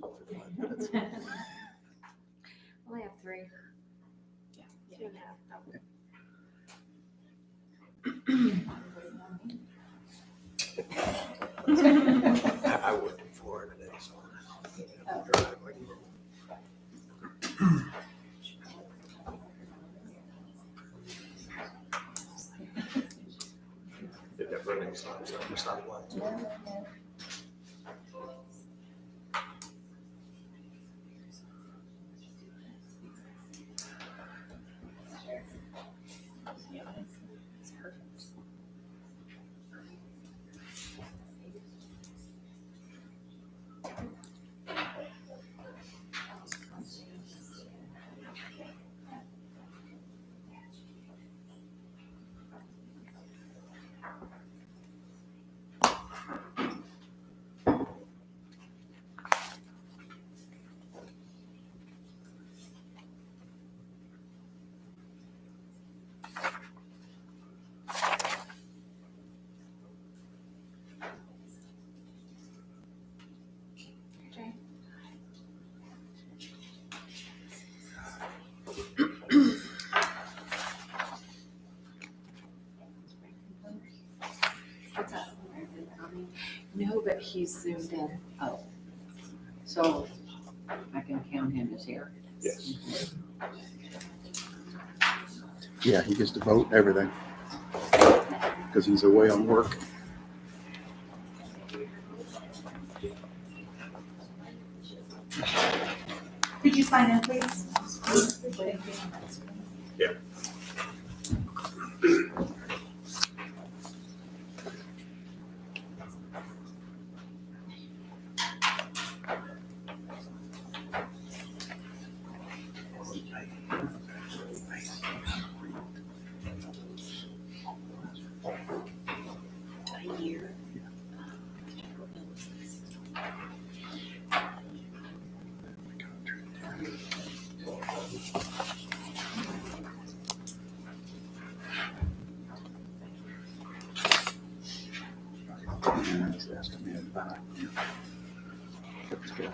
for 5 minutes. Only have 3. Yeah. 2.5. I work in Florida today, so I have to drive like Did that running stops at the stoplights. It's perfect. What's that? No, but he's zoomed in. Oh. So I can count him as here. Yes. Yeah, he gets to vote and everything because he's away on work. Could you sign in, please? Yeah. A year. And he's asking me about it. That's good.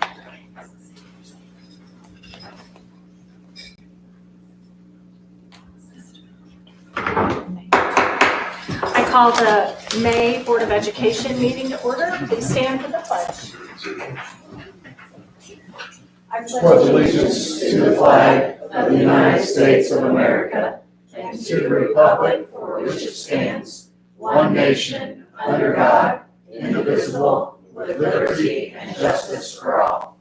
I call the May Board of Education meeting to order. Please stand for the pledge. I pledge allegiance to the flag of the United States of America and to the republic for which it stands, one nation, under God, indivisible, with liberty and justice for all.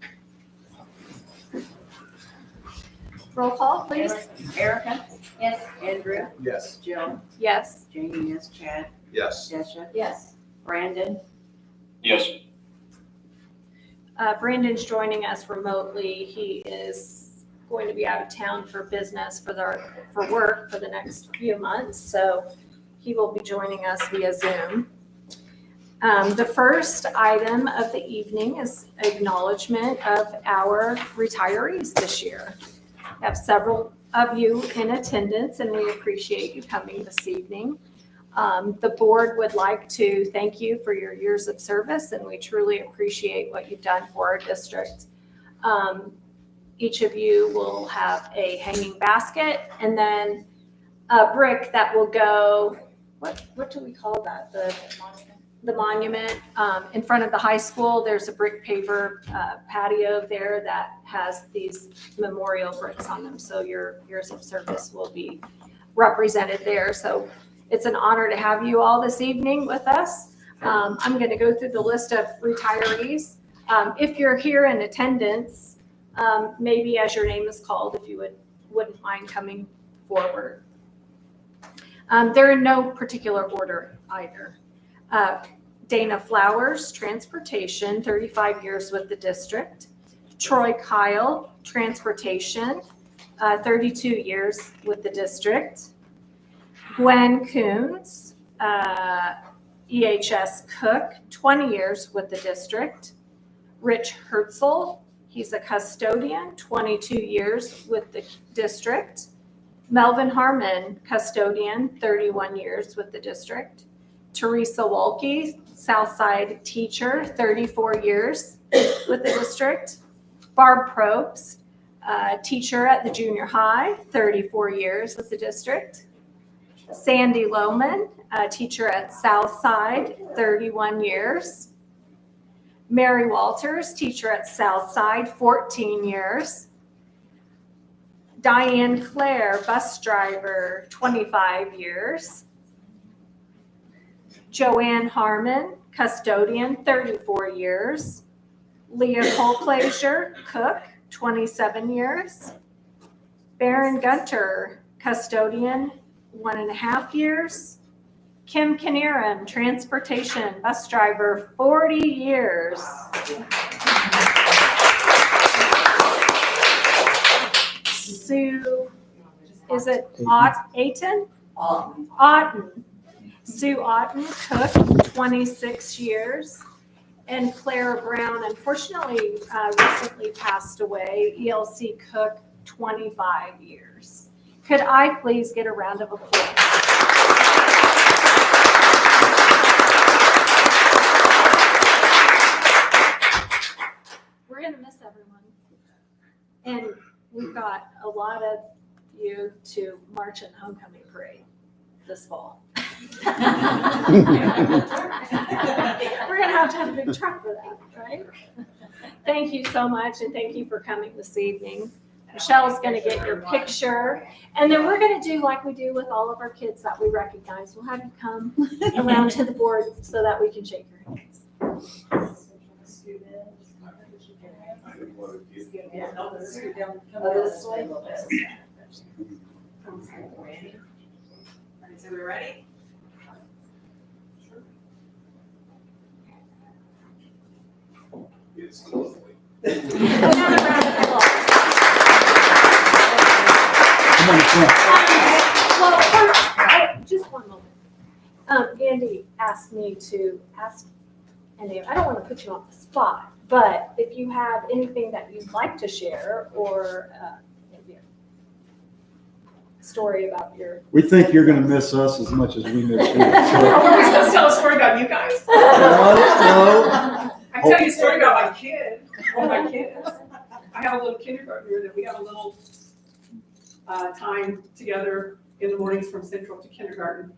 Roll call, please. Erica? Yes. Andrew? Yes. Jill? Yes. Jamie, yes. Chad? Yes. Desha? Yes. Brandon? Yes. Brandon's joining us remotely. He is going to be out of town for business for work for the next few months, so he will be joining us via Zoom. The first item of the evening is acknowledgement of our retirees this year. We have several of you in attendance, and we appreciate you coming this evening. The board would like to thank you for your years of service, and we truly appreciate what you've done for our district. Each of you will have a hanging basket and then a brick that will go, what do we call that? The monument. In front of the high school, there's a brick paver patio there that has these memorial bricks on them. So your years of service will be represented there. So it's an honor to have you all this evening with us. I'm going to go through the list of retirees. If you're here in attendance, maybe as your name is called, if you wouldn't mind coming forward. They're in no particular order either. Dana Flowers, Transportation, 35 years with the district. Troy Kyle, Transportation, 32 years with the district. Gwen Coons, EHS Cook, 20 years with the district. Rich Herzl, he's a custodian, 22 years with the district. Melvin Harmon, custodian, 31 years with the district. Teresa Wolke, Southside teacher, 34 years with the district. Barb Probst, teacher at the junior high, 34 years with the district. Sandy Lohman, teacher at Southside, 31 years. Mary Walters, teacher at Southside, 14 years. Diane Clare, bus driver, 25 years. Joanne Harmon, custodian, 34 years. Leah Colclasure, cook, 27 years. Baron Gunter, custodian, 1.5 years. Kim Knierim, transportation, bus driver, 40 years. Sue, is it Auten? Otten. Sue Otten, cook, 26 years. And Clara Brown, unfortunately, recently passed away, ELC cook, 25 years. Could I please get a round of applause? We're going to miss everyone. And we've got a lot of you to march in homecoming parade this fall. We're going to have a big truck for that, right? Thank you so much, and thank you for coming this evening. Michelle's going to get your picture, and then we're going to do like we do with all of our kids that we recognize. We'll have you come around to the board so that we can shake your hands. So we ready? Another round of applause. Come on, front. Well, first, just one moment. Andy asked me to ask any, I don't want to put you on the spot, but if you have anything that you'd like to share or maybe a story about your. We think you're gonna miss us as much as we miss you. Are we supposed to tell a story about you guys? No. I can tell you a story about my kid, one of my kids. I have a little kindergartner that we have a little time together in the mornings from Central to kindergarten.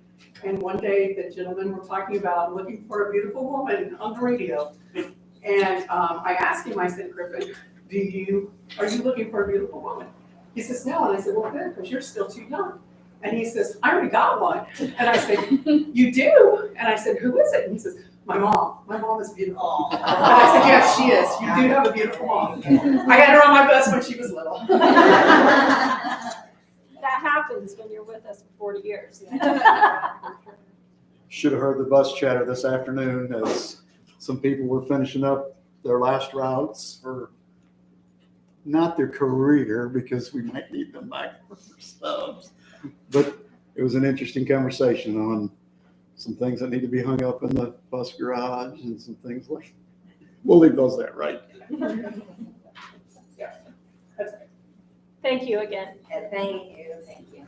And one day the gentlemen were talking about looking for a beautiful woman on the radio. And I asked him, I said, Griffin, are you looking for a beautiful woman? He says, no. And I said, well, good, because you're still too young. And he says, I already got one. And I said, you do? And I said, who is it? And he says, my mom. My mom is beautiful. And I said, yes, she is. You do have a beautiful mom. I had her on my bus when she was little. That happens when you're with us for 40 years. Should have heard the bus chatter this afternoon as some people were finishing up their last routes for not their career, because we might need them back for subs. But it was an interesting conversation on some things that need to be hung up in the bus garage and some things like, we'll leave those there, right? Thank you again. Thank you, thank you.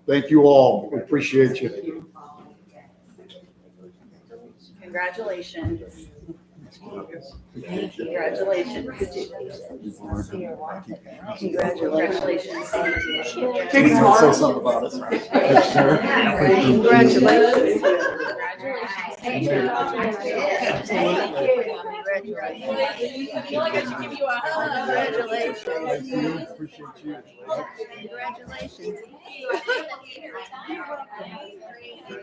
Thank you all. We appreciate you. Congratulations. Congratulations. Congratulations. Maybe say something about us. Congratulations. I feel like I should give you a hug. Congratulations. Appreciate you. Congratulations.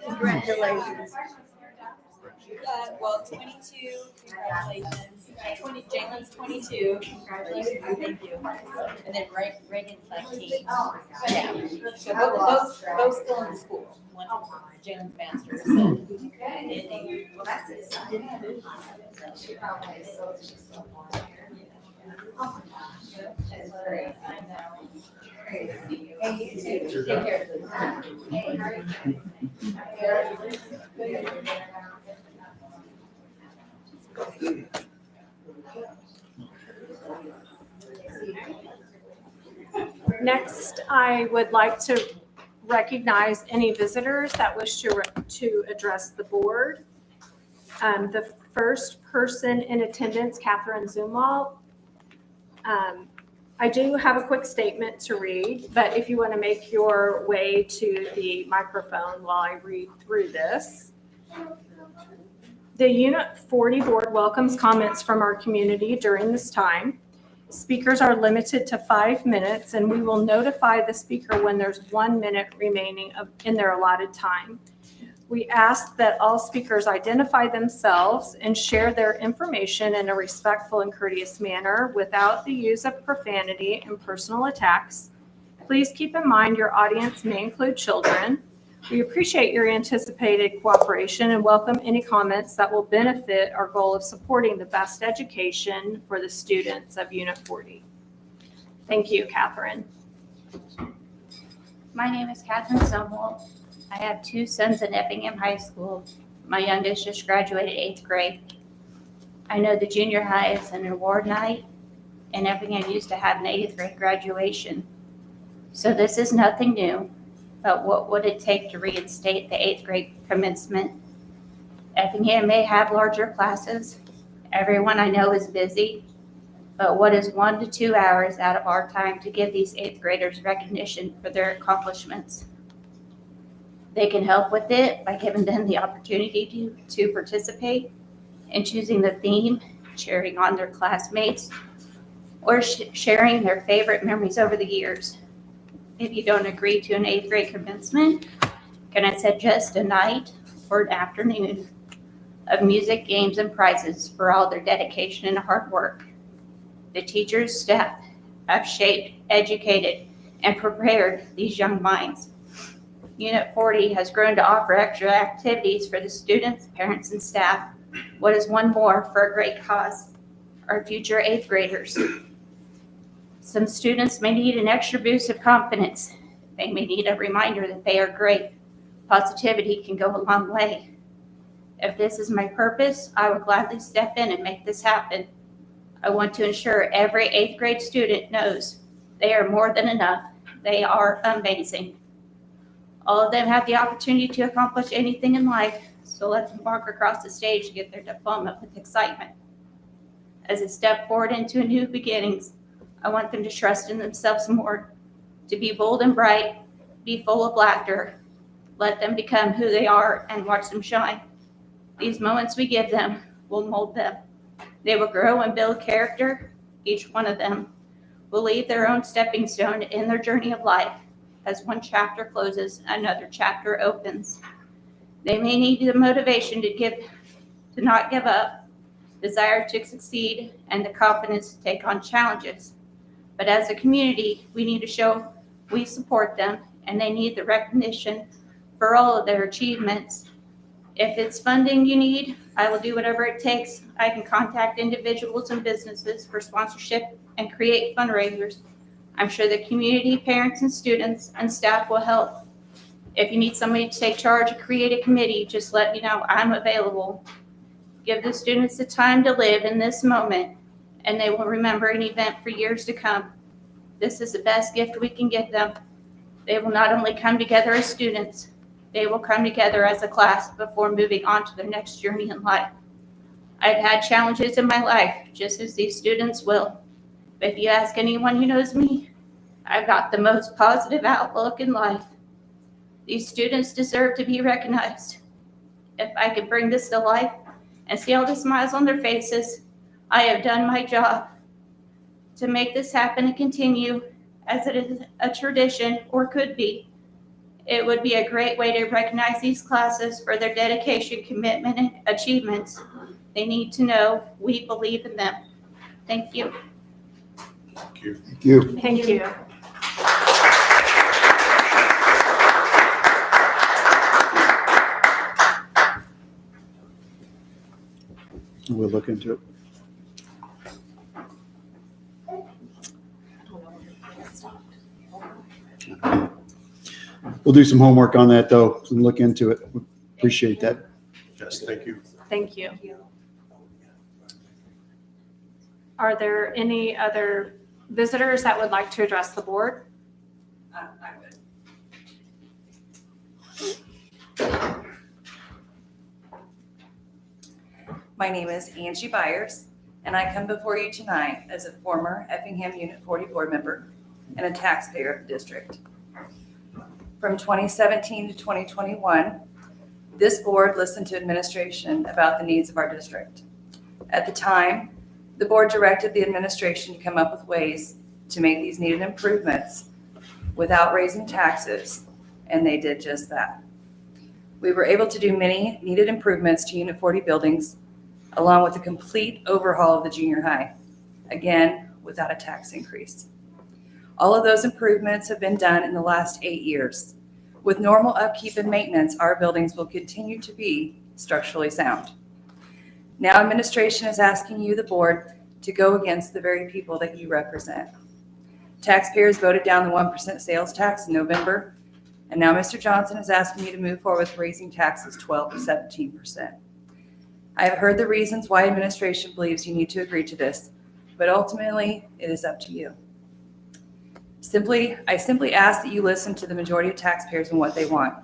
Congratulations. Well, 22, congratulations. Jalen's 22, congratulations, thank you. And then Reagan's 19. Yeah. So both still in school. One, Jalen's master's. And well, that's exciting. She probably That's great. I know. Great to see you. Hey, you too. Take care. Hey, how are you? Next, I would like to recognize any visitors that wish to address the board. The first person in attendance, Catherine Zumwalt, I do have a quick statement to read, but if you want to make your way to the microphone while I read through this. The Unit 40 Board welcomes comments from our community during this time. Speakers are limited to 5 minutes, and we will notify the speaker when there's 1 minute remaining in their allotted time. We ask that all speakers identify themselves and share their information in a respectful and courteous manner without the use of profanity and personal attacks. Please keep in mind your audience may include children. We appreciate your anticipated cooperation and welcome any comments that will benefit our goal of supporting the best education for the students of Unit 40. Thank you, Catherine. My name is Catherine Sumwell. I have 2 sons in Effingham High School. My youngest just graduated 8th grade. I know the junior high is an award night, and Effingham used to have an 8th grade graduation. So this is nothing new, but what would it take to reinstate the 8th grade commencement? Effingham may have larger classes. Everyone I know is busy, but what is 1 to 2 hours out of our time to give these 8th graders recognition for their accomplishments? They can help with it by giving them the opportunity to participate in choosing the theme, cheering on their classmates, or sharing their favorite memories over the years. If you don't agree to an 8th grade commencement, can I suggest a night or an afternoon of music, games, and prizes for all their dedication and hard work? The teachers, staff have shaped, educated, and prepared these young minds. Unit 40 has grown to offer extra activities for the students, parents, and staff. What is one more for a great cause? Our future 8th graders. Some students may need an extra boost of confidence. They may need a reminder that they are great. Positivity can go a long way. If this is my purpose, I will gladly step in and make this happen. I want to ensure every 8th grade student knows they are more than enough. They are amazing. All of them have the opportunity to accomplish anything in life, so let them walk across the stage to get their diploma with excitement. As they step forward into new beginnings, I want them to trust in themselves more, to be bold and bright, be full of laughter. Let them become who they are and watch them shine. These moments we give them will mold them. They will grow and build character. Each one of them will leave their own stepping stone in their journey of life. As one chapter closes, another chapter opens. They may need the motivation to not give up, desire to succeed, and the confidence to take on challenges. But as a community, we need to show we support them, and they need the recognition for all of their achievements. If it's funding you need, I will do whatever it takes. I can contact individuals and businesses for sponsorship and create fundraisers. I'm sure the community, parents, and students and staff will help. If you need somebody to take charge or create a committee, just let me know. I'm available. Give the students the time to live in this moment, and they will remember an event for years to come. This is the best gift we can give them. They will not only come together as students, they will come together as a class before moving on to their next journey in life. I've had challenges in my life, just as these students will. But if you ask anyone who knows me, I've got the most positive outlook in life. These students deserve to be recognized. If I could bring this to life and see all the smiles on their faces, I have done my job. To make this happen and continue as it is a tradition, or could be, it would be a great way to recognize these classes for their dedication, commitment, and achievements. They need to know we believe in them. Thank you. Thank you. Thank you. Thank you. We'll look into it. We'll do some homework on that though, and look into it. Appreciate that. Yes, thank you. Thank you. Are there any other visitors that would like to address the board? I would. My name is Angie Byers, and I come before you tonight as a former Effingham Unit 40 board member and a taxpayer of the district. From 2017 to 2021, this board listened to administration about the needs of our district. At the time, the board directed the administration to come up with ways to make these needed improvements without raising taxes, and they did just that. We were able to do many needed improvements to Unit 40 buildings, along with a complete overhaul of the junior high, again, without a tax increase. All of those improvements have been done in the last 8 years. With normal upkeep and maintenance, our buildings will continue to be structurally sound. Now administration is asking you, the board, to go against the very people that you represent. Taxpayers voted down the 1% sales tax in November, and now Mr. Johnson is asking you to move forward with raising taxes 12 to 17%. I have heard the reasons why administration believes you need to agree to this, but ultimately it is up to you. I simply ask that you listen to the majority of taxpayers and what they want.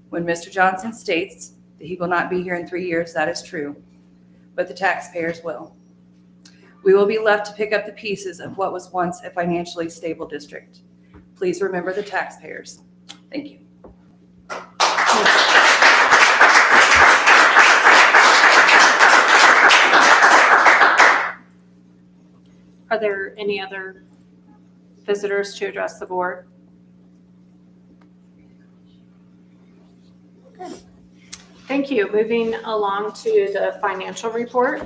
When Mr. Johnson states that he will not be here in 3 years, that is true, but the taxpayers will. We will be left to pick up the pieces of what was once a financially stable district. Please remember the taxpayers. Thank you. Are there any other visitors to address the board? Good. Thank you. Moving along to the financial report.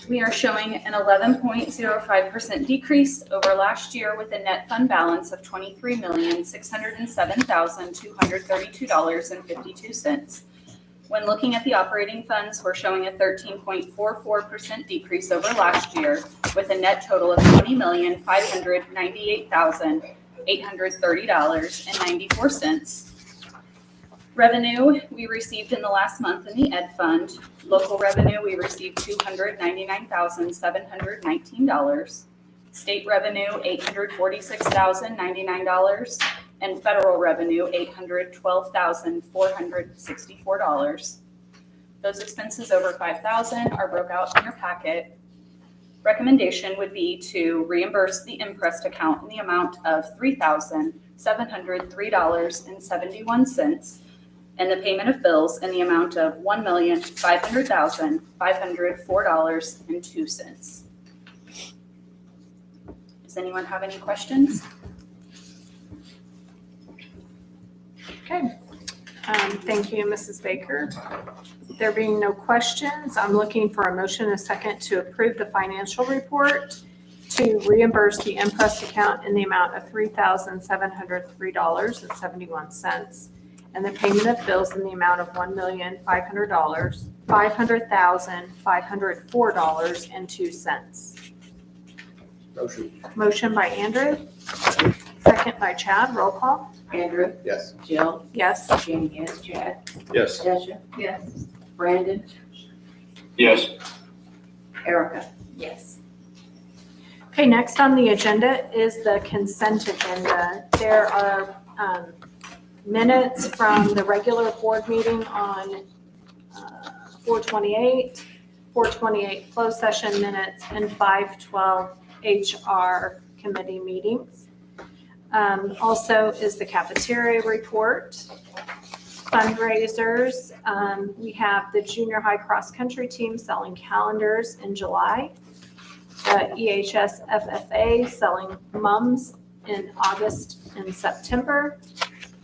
We are showing an 11.05% decrease over last year with a net fund balance of $23,607,232.52. When looking at the operating funds, we're showing a 13.44% decrease over last year with a net total of $20,598,830.94. Revenue we received in the last month in the Ed Fund. Local revenue we received $299,719. State revenue $846,099. And federal revenue $812,464. Those expenses over $5,000 are broke out in your packet. Recommendation would be to reimburse the imprest account in the amount of $3,703.71 and the payment of bills in the amount of $1,500,504.02. Does anyone have any questions? Okay. Thank you, Mrs. Baker. There being no questions, I'm looking for a motion and a second to approve the financial report to reimburse the imprest account in the amount of $3,703.71 and the payment of bills in the amount of $1,500,504.02. Motion. Motion by Andrew, second by Chad. Roll call. Andrew, Yes. Jill, Yes. Jamie, yes, Chad, Yes. Tasha, Yes. Brandon, Yes. Erica. Yes. Okay, next on the agenda is the consent agenda. There are minutes from the regular board meeting on 4/28, 4/28 closed session minutes, and 5/12 HR committee meetings. Also is the cafeteria report. Fundraisers, we have the junior high cross-country team selling calendars in July. The EHS FFA selling mums in August and September.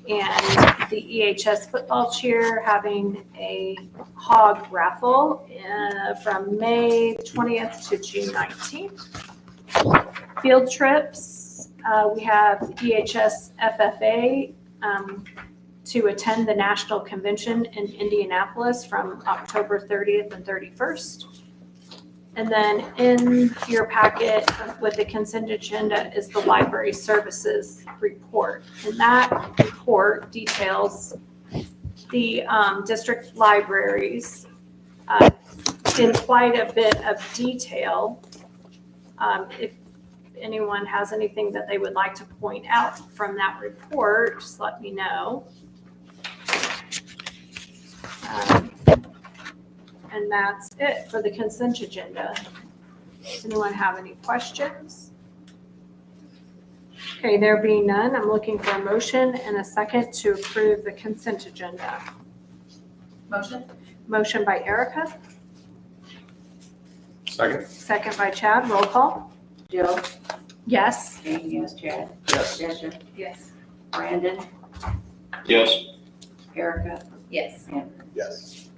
And the EHS football cheer having a hog raffle from May 20th to June 19th. Field trips, we have EHS FFA to attend the National Convention in Indianapolis from October 30th and 31st. And then in your packet with the consent agenda is the library services report. And that report details the district libraries in quite a bit of detail. If anyone has anything that they would like to point out from that report, just let me know. And that's it for the consent agenda. Does anyone have any questions? Okay, there being none, I'm looking for a motion and a second to approve the consent agenda. Motion? Motion by Erica, Second? second by Chad, roll call. Jill? Yes. Jane, yes, Chad? Yes. Jessica? Yes. Brandon? Yes. Erica? Yes. Yes.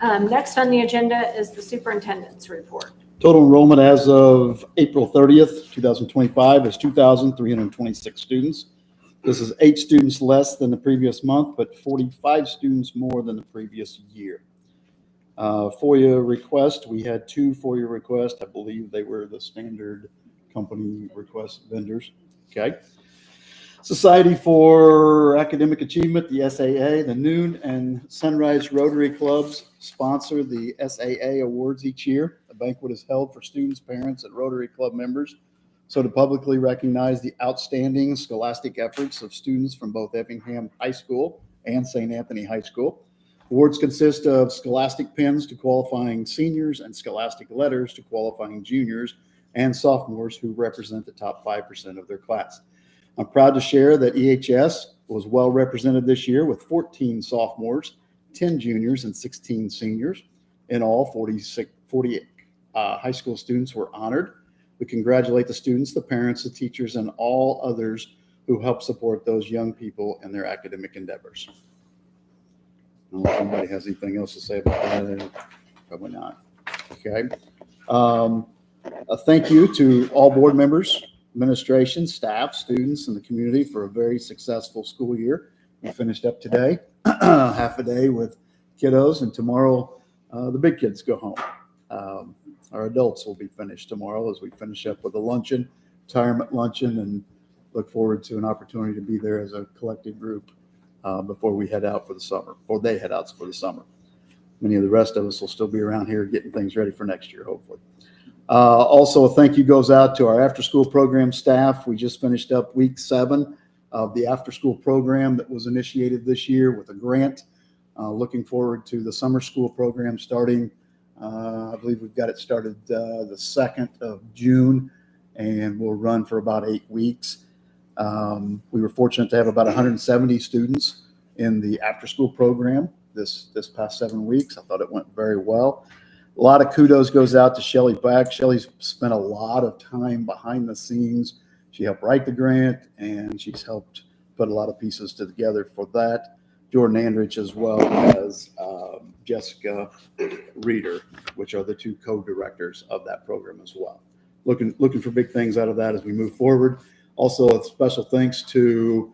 Next on the agenda is the superintendent's report. Total enrollment as of April 30th, 2025 is 2,326 students. This is 8 students less than the previous month, but 45 students more than the previous year. FOIA request, we had 2 FOIA requests. I believe they were the standard company request vendors. Okay. Society for Academic Achievement, the SAA, the Noon and Sunrise Rotary Clubs sponsor the SAA awards each year. A banquet is held for students, parents, and Rotary Club members. So to publicly recognize the outstanding scholastic efforts of students from both Effingham High School and St. Anthony High School. Awards consist of scholastic pins to qualifying seniors and scholastic letters to qualifying juniors and sophomores who represent the top 5% of their class. I'm proud to share that EHS was well represented this year with 14 sophomores, 10 juniors, and 16 seniors. In all, 40 high school students were honored. We congratulate the students, the parents, the teachers, and all others who help support those young people in their academic endeavors. I don't know if anybody has anything else to say about that. Probably not. Okay. A thank you to all board members, administration, staff, students, and the community for a very successful school year. We finished up today, half a day with kiddos, and tomorrow the big kids go home. Our adults will be finished tomorrow as we finish up with a luncheon, retirement luncheon, and look forward to an opportunity to be there as a collective group before we head out for the summer, or they head out for the summer. Many of the rest of us will still be around here getting things ready for next year, hopefully. Also, a thank you goes out to our after-school program staff. We just finished up week 7 of the after-school program that was initiated this year with a grant. Looking forward to the summer school program starting. I believe we've got it started the 2nd of June, and we'll run for about 8 weeks. We were fortunate to have about 170 students in the after-school program this past 7 weeks. I thought it went very well. A lot of kudos goes out to Shelly Back. Shelly's spent a lot of time behind the scenes. She helped write the grant, and she's helped put a lot of pieces together for that. Jordan Andrich, as well as Jessica Reeder, which are the 2 co-directors of that program as well. Looking for big things out of that as we move forward. Also, a special thanks to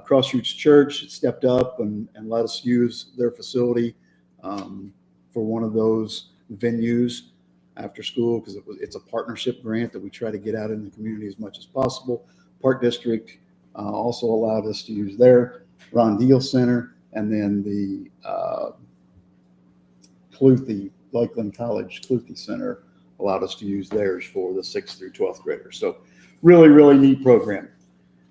Crossroads Church. It stepped up and let us use their facility for one of those venues after school, because it's a partnership grant that we try to get out in the community as much as possible. Park District also allowed us to use their Ron Deal Center, and then the Cluthe, Lakeland College Cluthe Center allowed us to use theirs for the 6th through 12th graders. So really, really neat program.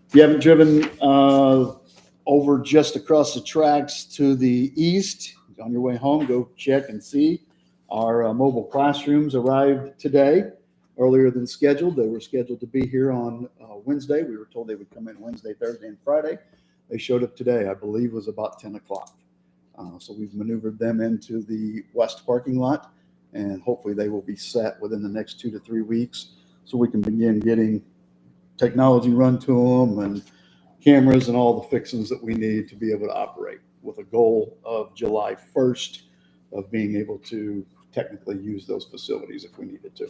If you haven't driven over just across the tracks to the east, on your way home, go check and see. Our mobile classrooms arrived today, earlier than scheduled. They were scheduled to be here on Wednesday. We were told they would come in Wednesday, Thursday, and Friday. They showed up today, I believe it was about 10 o'clock. So we've maneuvered them into the west parking lot, and hopefully they will be set within the next 2 to 3 weeks so we can begin getting technology run to them and cameras and all the fixings that we need to be able to operate, with a goal of July 1st of being able to technically use those facilities if we needed to.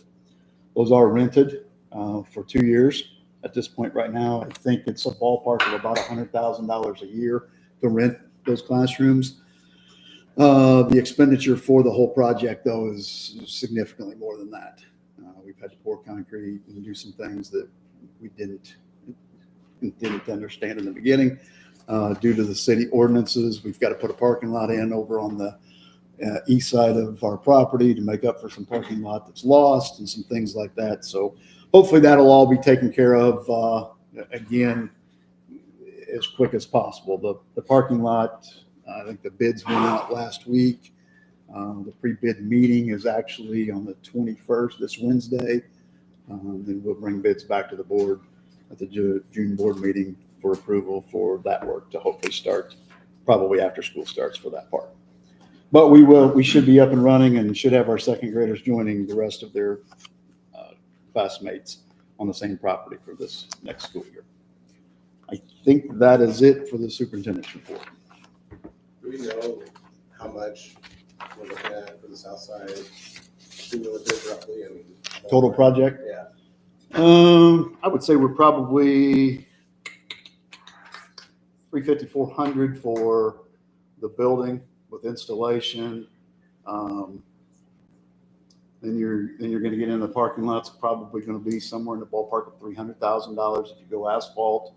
Those are rented for 2 years. At this point right now, I think it's a ballpark of about $100,000 a year to rent those classrooms. The expenditure for the whole project, though, is significantly more than that. We've had to pour concrete and do some things that we didn't understand in the beginning. Due to the city ordinances, we've got to put a parking lot in over on the east side of our property to make up for some parking lot that's lost and some things like that. So hopefully that'll all be taken care of again as quick as possible. The parking lot, I think the bids went out last week. The pre-bid meeting is actually on the 21st, this Wednesday. Then we'll bring bids back to the board at the June board meeting for approval for that work to hopefully start probably after school starts for that part. But we should be up and running and should have our second graders joining the rest of their classmates on the same property for this next school year. I think that is it for the superintendent's report. Do we know how much we're looking at for the south side? Cumulative roughly and. Total project? Yeah. I would say we're probably 350, 400 for the building with installation. Then you're going to get in the parking lots, probably going to be somewhere in the ballpark of $300,000 if you go asphalt.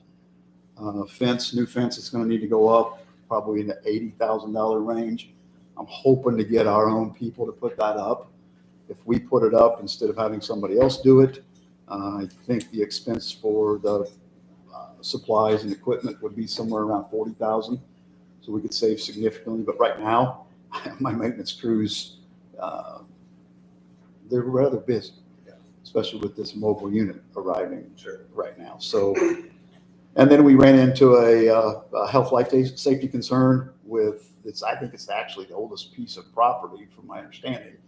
New fence is going to need to go up probably in the $80,000 range. I'm hoping to get our own people to put that up. If we put it up instead of having somebody else do it, I think the expense for the supplies and equipment would be somewhere around $40,000. So we could save significantly. But right now, my maintenance crews, they're rather busy, especially with this mobile unit arriving right now. So, and then we ran into a health life safety concern with I think it's actually the oldest piece of property from my understanding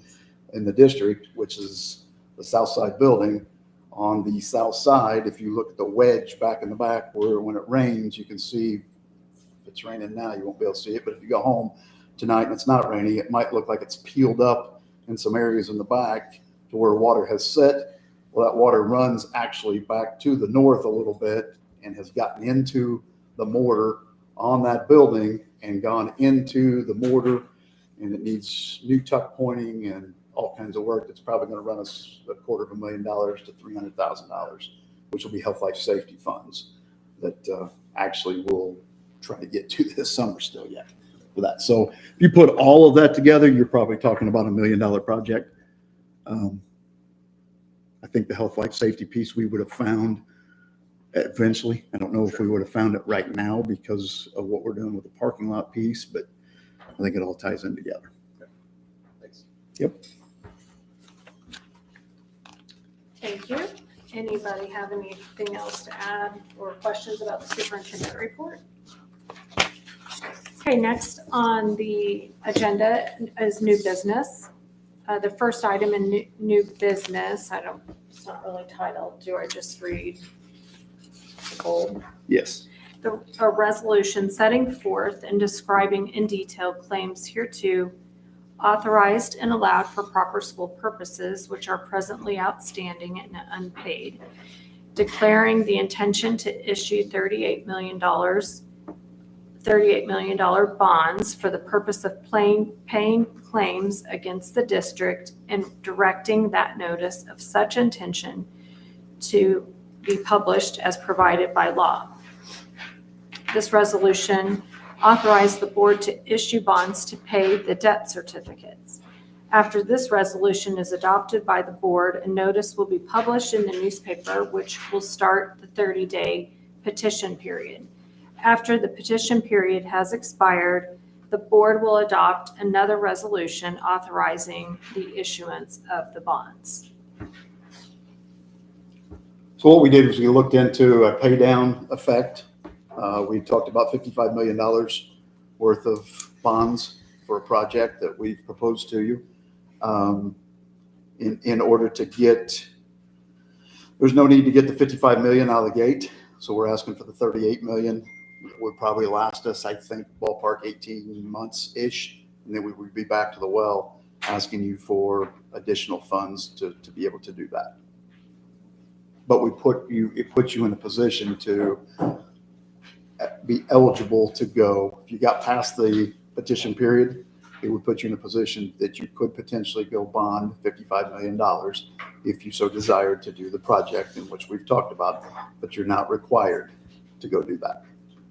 in the district, which is the south side building. On the south side, if you look at the wedge back in the back where when it rains, you can see, if it's raining now, you won't be able to see it. But if you go home tonight and it's not raining, it might look like it's peeled up in some areas in the back to where water has set. Well, that water runs actually back to the north a little bit and has gotten into the mortar on that building and gone into the mortar, and it needs new tuck pointing and all kinds of work. That's probably going to run us $250,000 to $300,000, which will be health life safety funds that actually we'll try to get to this summer still yet for that. So if you put all of that together, you're probably talking about $1 million project. I think the health life safety piece we would have found eventually. I don't know if we would have found it right now because of what we're doing with the parking lot piece, but I think it all ties in together. Thanks. Yep. Thank you. Anybody have anything else to add or questions about the superintendent report? Okay, next on the agenda is new business. The first item in new business, it's not really titled. Do I just read the bold? Yes. A resolution setting forth and describing in detail claims hereto authorized and allowed for proper school purposes which are presently outstanding and unpaid, declaring the intention to issue $38 million bonds for the purpose of paying claims against the district and directing that notice of such intention to be published as provided by law. This resolution authorized the board to issue bonds to pay the debt certificates. After this resolution is adopted by the board, a notice will be published in the newspaper, which will start the 30-day petition period. After the petition period has expired, the board will adopt another resolution authorizing the issuance of the bonds. So what we did was we looked into a pay down effect. We talked about $55 million worth of bonds for a project that we've proposed to you. In order to get, there's no need to get the $55 million out of the gate. So we're asking for the $38 million. It would probably last us, I think, ballpark 18 months-ish. And then we would be back to the well asking you for additional funds to be able to do that. But it puts you in a position to be eligible to go. If you got past the petition period, it would put you in a position that you could potentially go bond $55 million if you so desired to do the project in which we've talked about, but you're not required to go do that.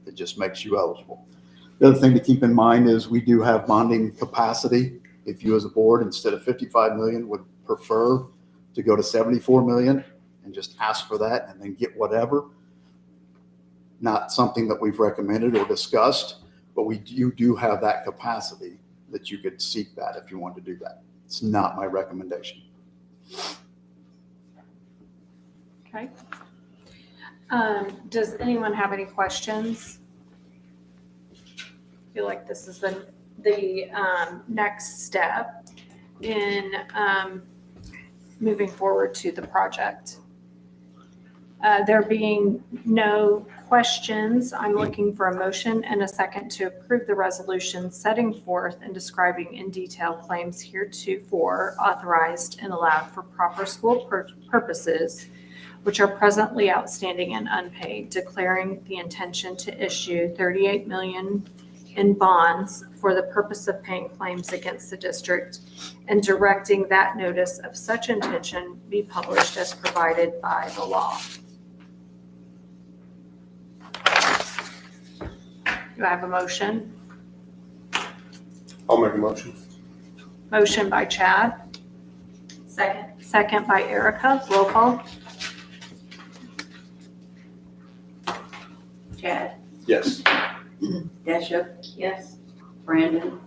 It just makes you eligible. The other thing to keep in mind is we do have bonding capacity. If you as a board, instead of $55 million, would prefer to go to $74 million and just ask for that and then get whatever. Not something that we've recommended or discussed, but you do have that capacity that you could seek that if you wanted to do that. It's not my recommendation. Okay. Does anyone have any questions? I feel like this is the next step in moving forward to the project. There being no questions, I'm looking for a motion and a second to approve the resolution setting forth and describing in detail claims heretofore authorized and allowed for proper school purposes, which are presently outstanding and unpaid, declaring the intention to issue $38 million in bonds for the purpose of paying claims against the district, and directing that notice of such intention be published as provided by the law. Do I have a motion? I'll make a motion. Motion by Chad, Second. second by Erica. Roll call. Chad, Yes. Desha, Yes. Brandon,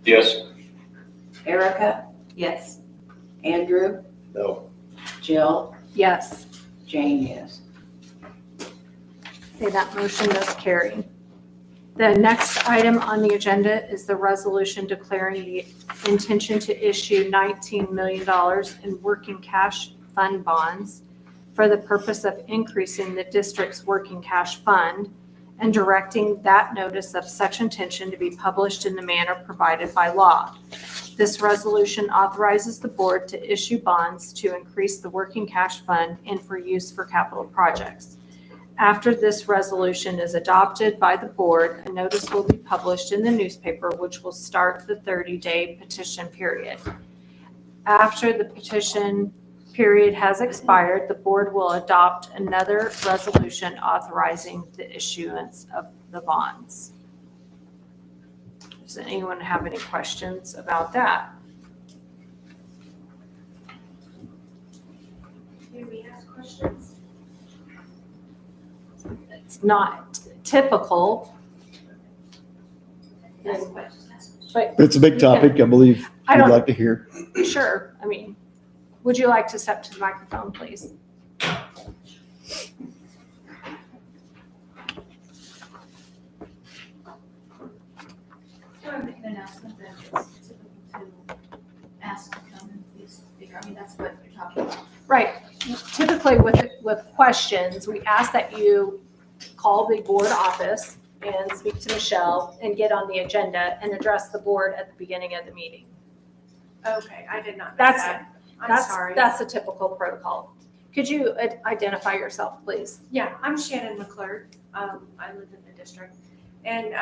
Yes. Erica, Yes. Andrew, No. Jill, Yes. Jane, yes. Okay, that motion does carry. The next item on the agenda is the resolution declaring the intention to issue $19 million in working cash fund bonds for the purpose of increasing the district's working cash fund, and directing that notice of such intention to be published in the manner provided by law. This resolution authorizes the board to issue bonds to increase the working cash fund and for use for capital projects. After this resolution is adopted by the board, a notice will be published in the newspaper, which will start the 30-day petition period. After the petition period has expired, the board will adopt another resolution authorizing the issuance of the bonds. Does anyone have any questions about that? May we ask questions? It's not typical, Ask questions. but It's a big topic, I believe I you'd don't- like to hear. sure. I mean, would you like to step to the microphone, please? I would make an announcement that it's typical to ask to come and please figure, I mean, that's what you're talking about. Right. Typically with questions, we ask that you call the board office and speak to Michelle and get on the agenda and address the board at the beginning of the meeting. Okay, I did not know That's, that. I'm that's, sorry. that's a typical protocol. Could you identify yourself, please? Yeah, I'm Shannon McClure. I live in the district. And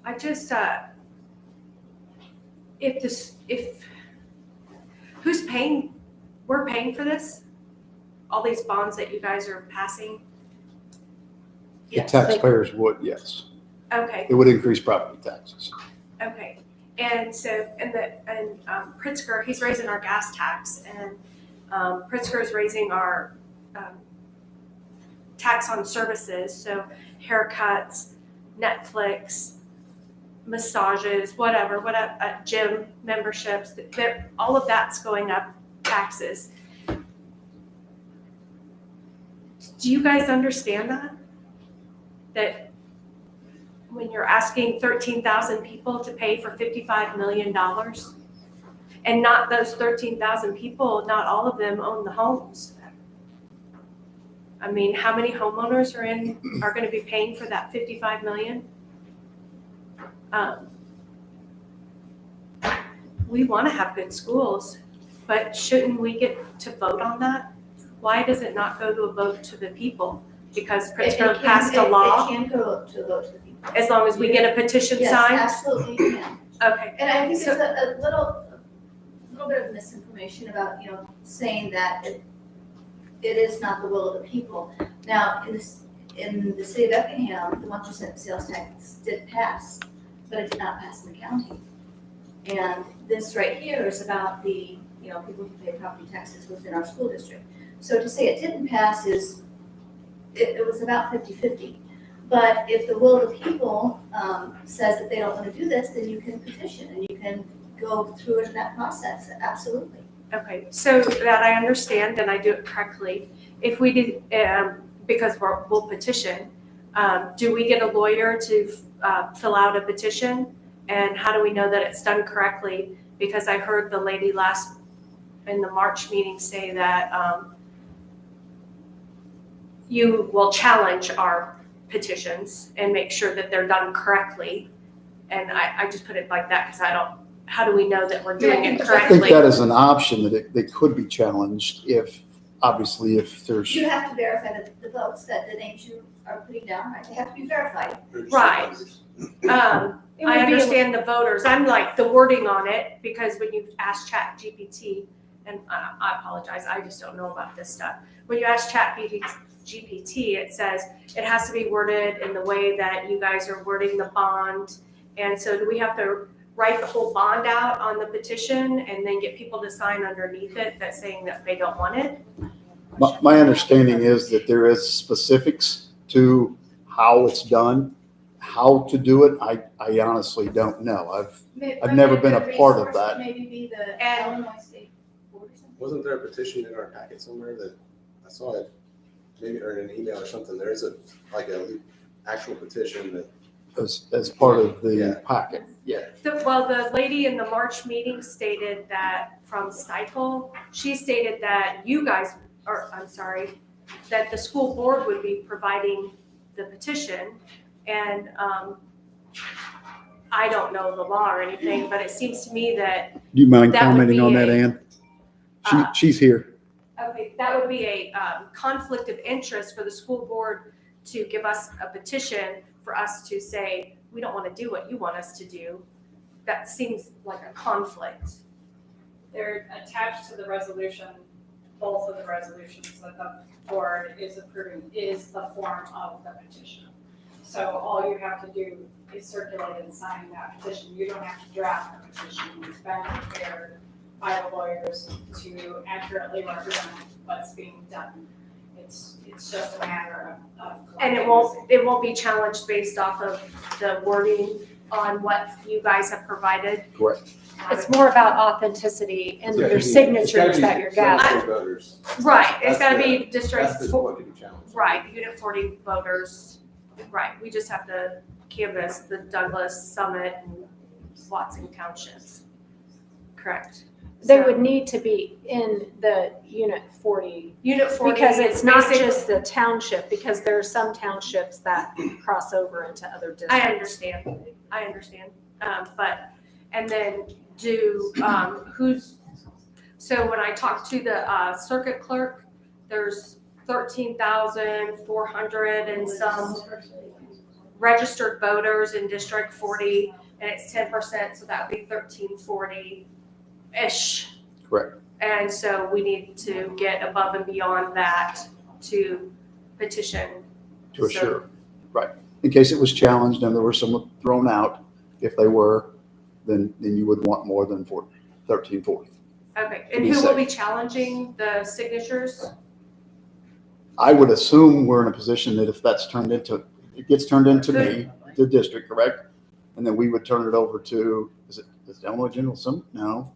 I just, who's paying, we're paying for this? All these bonds that you guys are passing? The Yes. taxpayers would, yes. Okay, It would increase property taxes. okay. And so, and Pritzker, he's raising our gas tax, and Pritzker is raising our tax on services, so haircuts, Netflix, massages, whatever, gym memberships, all of that's going up taxes. Do you guys understand that? That when you're asking 13,000 people to pay for $55 million, and not those 13,000 people, not all of them own the homes. I mean, how many homeowners are going to be paying for that 55 million? We want to have good schools, but shouldn't we get to vote on that? Why does it not go to a vote to the people? Because Pritzker passed a law, It can go to vote to the people. as long as we get a petition Yes, signed? absolutely you can. Okay, And I think So- there's a little bit of misinformation about, saying that it is not the will of the people. Now, in the city of Effingham, the 1% sales tax did pass, but it did not pass in the county. And this right here is about the, people who pay property taxes within our school district. So to say it didn't pass it was about 50-50. But if the will of the people says that they don't want to do this, then you can petition and you can go through it in that process, absolutely. Okay, so that I understand and I do it correctly. If we did, because we'll petition, do we get a lawyer to fill out a petition? And how do we know that it's done correctly? Because I heard the lady in the March meeting say that you will challenge our petitions and make sure that they're done correctly. And I just put it like that because how do we know that we're doing it I correctly? think that is an option that they could be challenged if there's. You have to verify that the votes, that the names you are putting down, right, they have to be verified. Right. I understand the voters. I'm like the wording on it because when you ask Chat GPT, and I apologize, I just don't know about this stuff. When you ask Chat GPT, it says it has to be worded in the way that you guys are wording the bond. And so do we have to write the whole bond out on the petition and then get people to sign underneath it that's saying that they don't want it? My understanding is that there is specifics to how it's done, how to do it. I honestly don't know. I've never been a part of that. Maybe be the Illinois State Board or something. Wasn't there a petition in our packet somewhere that I saw it, maybe or in an email or something? There is a actual petition that. As part of the packet. Yeah. The lady in the March meeting stated that from Stifel, she stated that that the school board would be providing the petition. And I don't know the law or anything, but it seems to me that. Do you mind That would commenting be on that, a- Ann? She's here. Okay, that would be a conflict of interest for the school board to give us a petition for us to say, we don't want to do what you want us to do. That seems like a conflict. They're attached to the resolution, both of the resolutions that the board is approving is the form of the petition. So all you have to do is circulate and sign that petition. You don't have to draft the petition. It's been prepared by the lawyers to accurately represent what's being done. It's just a matter of. And it won't be challenged based off of the wording on what you guys have provided. Correct. It's more about authenticity and your signatures that you're gathering. Voters. Right, it's That's gotta the- be district, That's the one to be challenged. right, Unit 40 voters. Right, we just have to canvass the Douglas, Summit, and Watson townships. Correct. They So, would need to be in the Unit 40, Unit 40. because it's not basic- just the township, because there are some townships that cross over into other districts. I understand. And then so when I talked to the circuit clerk, there's 13,400 and some registered voters in District 40, and it's 10%, so that would be 1340-ish. Correct. And so we need to get above and beyond that to petition. To assure. Right. In case it was challenged and there were some thrown out, if they were, then you would want more than 1340. Okay, To and be who will safe. be challenging the signatures? I would assume we're in a position that if it gets turned into me, the district, correct? And then we would turn it over to, is it Illinois General Assembly? No.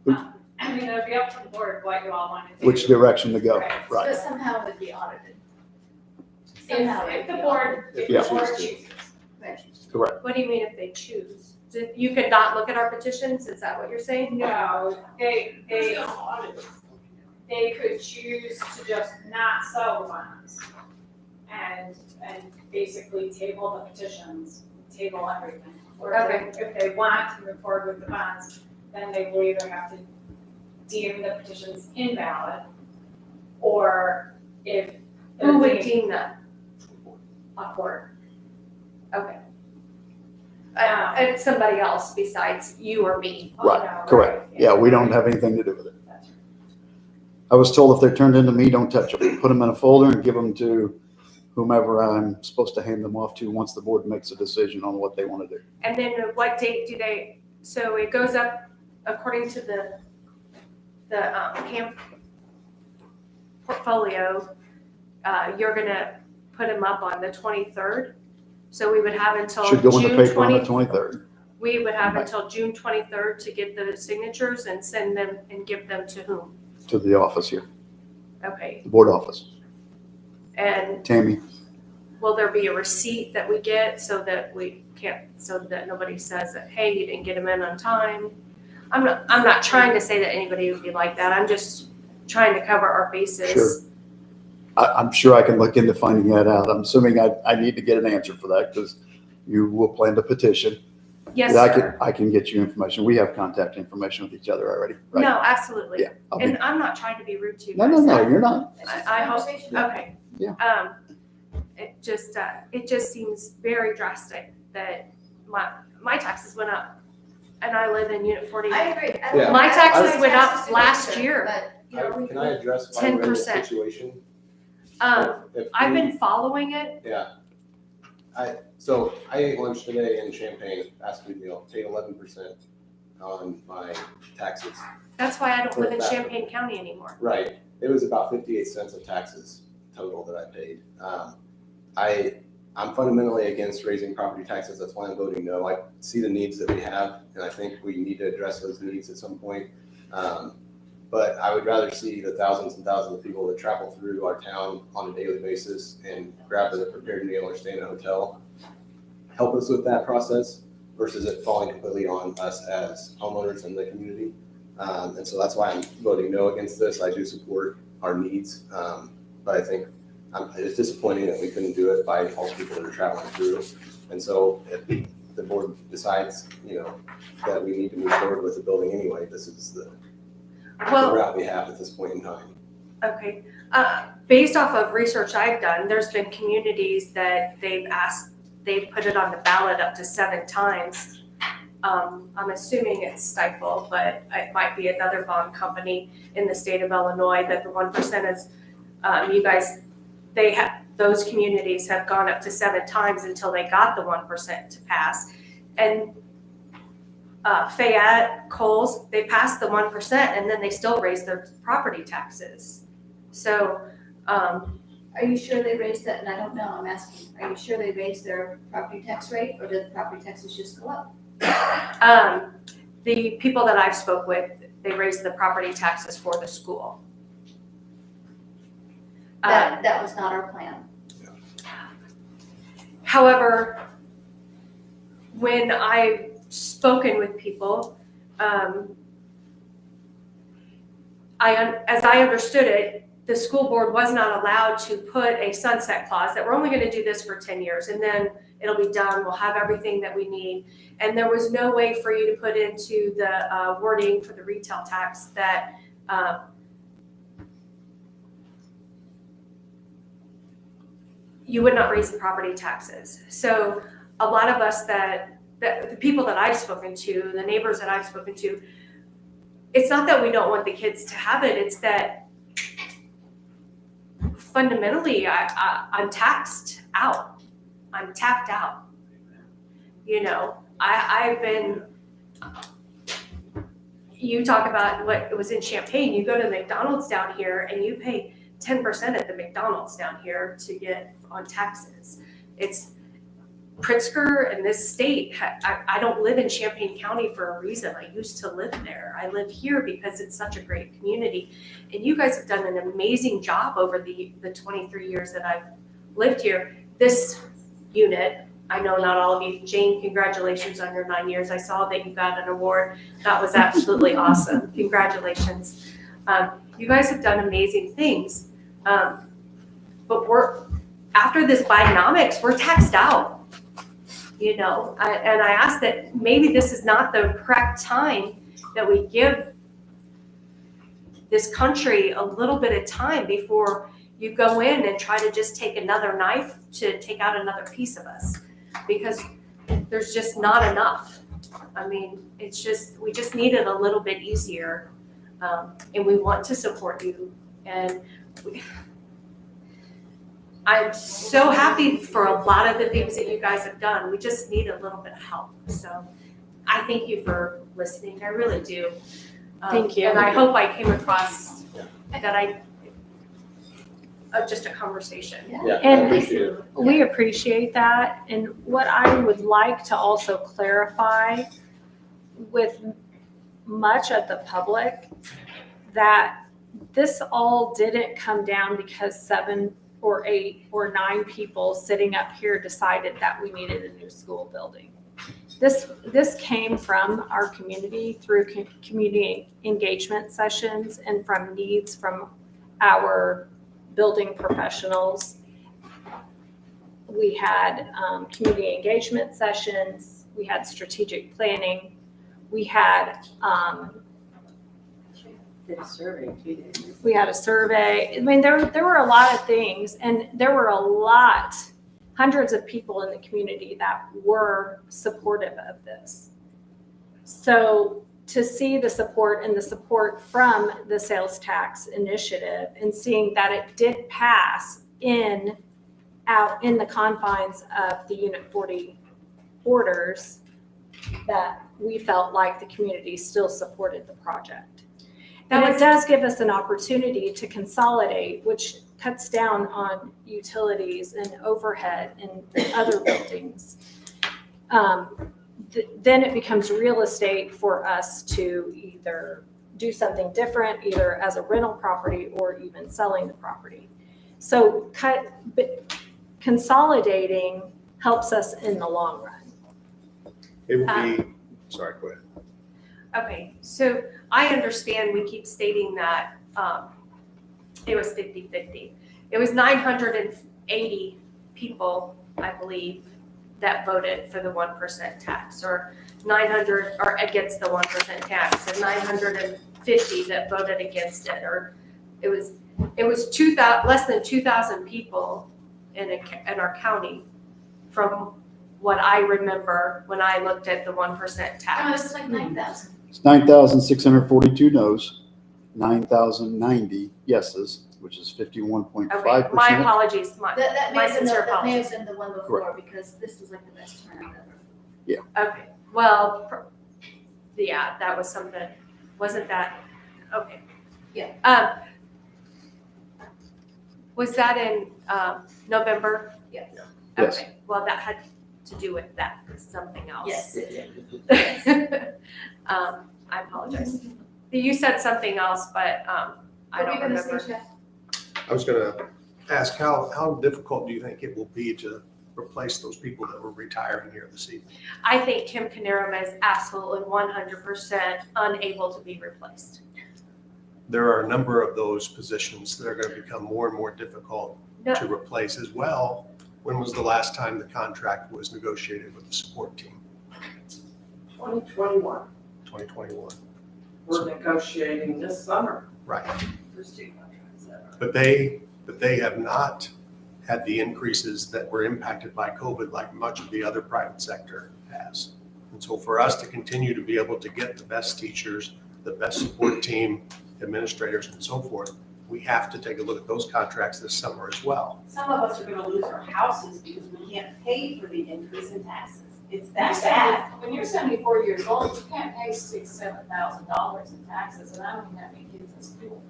I mean, it'd be up to the board what you all want to do. Which direction to go, Right. right? But somehow it would be audited. Somehow it If would the be board, audited. if Yeah. the board Choose to. chooses. Right. Correct. What do you mean if they choose? You could not look at our petitions? Is that what you're saying? No, they could choose to just not sell the bonds and basically table the petitions, table everything. Or if they want to move forward with the bonds, then they will either have to deem the petitions invalid, or if. Who would deem them? A court. Okay. And somebody else besides you or me. Right, No, correct. Yeah, we don't have anything to do with it. That's right. I was told if they're turned into me, don't touch them. Put them in a folder and give them to whomever I'm supposed to hand them off to once the board makes a decision on what they want to do. And then what date so it goes up according to the camp portfolio, you're gonna put them up on the 23rd. So we would have until Should go in the June paper on the 20, 23rd. we would have Right. until June 23rd to get the signatures and send them and give them to whom? To the office here, Okay, the board office. and Tammy, will there be a receipt that we get so that we can't, so that nobody says that, hey, you didn't get them in on time? I'm not trying to say that anybody would be like that. I'm just trying to cover our bases. Sure. I'm sure I can look into finding that out. I'm assuming I need to get an answer for that because you will plan to petition. Yes, But sir. I can get you information. We have contact information with each other already, right? No, absolutely. Yeah. I'll be- And I'm not trying to be rude to you No, guys. no, you're not. I hope, okay. Yeah. It just seems very drastic that my taxes went up and I live in Unit 40. I agree. Yeah. My taxes I- went up taxes last are year. But, you know, Can I address why we're in this 10%. situation? If I've we- been following it. Yeah. So I ate lunch today in Champaign, fast food meal, paid 11% on my taxes. That's why I don't live in That's- Champaign County anymore. Right, it was about 58 cents of taxes total that I paid. I'm fundamentally against raising property taxes, that's why I'm voting no. I see the needs that we have, and I think we need to address those needs at some point. But I would rather see the thousands and thousands of people that travel through our town on a daily basis and grab a prepared meal or stay in a hotel, help us with that process versus it falling completely on us as homeowners in the community. And so that's why I'm voting no against this. I do support our needs, but I think it's disappointing that we couldn't do it by all the people that are traveling through. And so if the board decides, that we need to move forward with the building anyway, this is the route we have at this point in time. Okay. Based off of research I've done, there's been communities that they've put it on the ballot up to 7 times. I'm assuming it's Stifle, but it might be another bond company in the state of Illinois that the 1% is, those communities have gone up to 7 times until they got the 1% to pass. And Fayette, Coles, they passed the 1% and then they still raise their property taxes. So, are you sure they raised that? And I don't know, I'm asking, are you sure they raised their property tax rate or did the property taxes just go up? the people that I've spoke with, they raised the property taxes for the school. That was not our plan. However, when I've spoken with people, as I understood it, the school board was not allowed to put a sunset clause that we're only going to do this for 10 years and then it'll be done. We'll have everything that we need. And there was no way for you to put into the wording for the retail tax that you would not raise the property taxes. So a lot of us the people that I've spoken to, the neighbors that I've spoken to, it's not that we don't want the kids to have it, it's that fundamentally I'm taxed out. I'm tapped out. I've been, you talk about what it was in Champaign, you go to McDonald's down here and you pay 10% at the McDonald's down here to get on taxes. It's Pritzker and this state, I don't live in Champaign County for a reason. I used to live there. I live here because it's such a great community. And you guys have done an amazing job over the 23 years that I've lived here. This unit, I know not all of you, Jane, congratulations on your 9 years. I saw that you got an award. That was absolutely awesome. Congratulations. You guys have done amazing things. But after this Bidenomics, we're taxed out. And I ask that maybe this is not the correct time that we give this country a little bit of time before you go in and try to just take another knife to take out another piece of us, because there's just not enough. I mean, we just need it a little bit easier, and we want to support you. And I'm so happy for a lot of the things that you guys have done. We just need a little bit of help. So I thank you for listening. I really do. Thank you. And I hope I came across that just a conversation. Yeah, I And appreciate it. we appreciate that. And what I would like to also clarify with much of the public, that this all didn't come down because 7 or 8 or 9 people sitting up here decided that we needed a new school building. This came from our community through community engagement sessions and from needs from our building professionals. We had community engagement sessions, we had strategic planning, we had Did a survey too, didn't you? we had a survey. I mean, there were a lot of things, and there were hundreds of people in the community that were supportive of this. So to see the support and the support from the sales tax initiative and seeing that it did pass out in the confines of the Unit 40 orders, that we felt like the community still supported the project. And it does give us an opportunity to consolidate, which cuts down on utilities and overhead in other buildings. Then it becomes real estate for us to either do something different, either as a rental property or even selling the property. So consolidating helps us in the long run. It will be, sorry, go ahead. Okay, so I understand we keep stating that it was 50-50. It was 980 people, I believe, that voted for the 1% tax, or 900 or against the 1% tax, and 950 that voted against it, or it was less than 2,000 people in our county, from what I remember when I looked at the 1% tax. It's like 9,000. It's 9,642 no's, 9,090 yeses, which is 51.5%. Okay, my apologies, my That may my have been sincere that may apologies. have been the one before, because this was like the best turnout ever. Okay, well, yeah, that was something, wasn't that, okay. Yeah. Was that in November? Yeah. Yes. Okay, well, that had to do with that, something else. Yes, it did. I apologize. You said something else, but I What were don't you gonna say, remember. Jeff? I was gonna ask, how difficult do you think it will be to replace those people that were retiring here this evening? I think Kim Kanerama is absolutely 100% unable to be replaced. There are a number of those positions that are gonna become more and more difficult No. to replace as well. When was the last time the contract was negotiated with the support team? 2021, 2021. we're negotiating this summer. Right. There's 2 contracts that are. But they have not had the increases that were impacted by COVID like much of the other private sector has. And so for us to continue to be able to get the best teachers, the best support team, administrators and so forth, we have to take a look at those contracts this summer as well. Some of us are gonna lose our houses because we can't pay for the increase in taxes. It's that bad. When you're 74 years old, you can't pay $6,000-7,000 in taxes, and I don't even have any kids in school.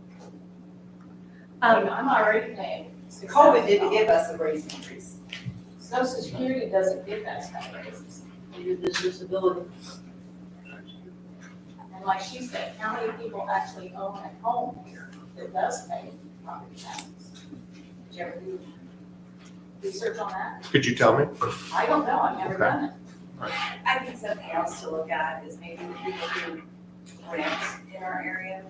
I'm already paying $6,000. COVID didn't give us a raise increase. Social Security doesn't give that kind of raises. Your disability. And like she said, how many people actually own a home here that does pay property taxes? Did you ever do research on that? Could you tell me? I don't know, I've never done it. I think something else to look at is maybe the people who rent in our area.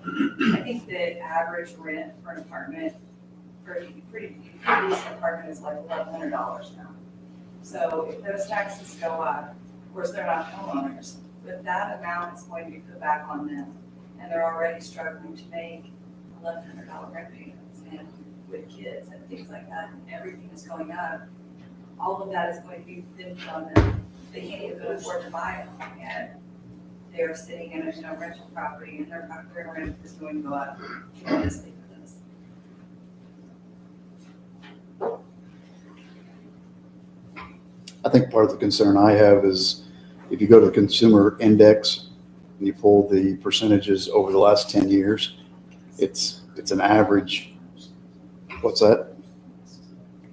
I think the average rent for an apartment, for a pretty decent apartment is like $1,100 now. So if those taxes go up, of course, they're not homeowners, but that amount is going to be put back on them. And they're already struggling to make $1,100 rent payments, and with kids and things like that, and everything is going up. All of that is going to be then put on them. They can't even afford to buy a home yet. They're sitting in a rental property, and their rent is going to go up tremendously for this. I think part of the concern I have is if you go to the consumer index and you pull the percentages over the last 10 years, it's an average. What's that?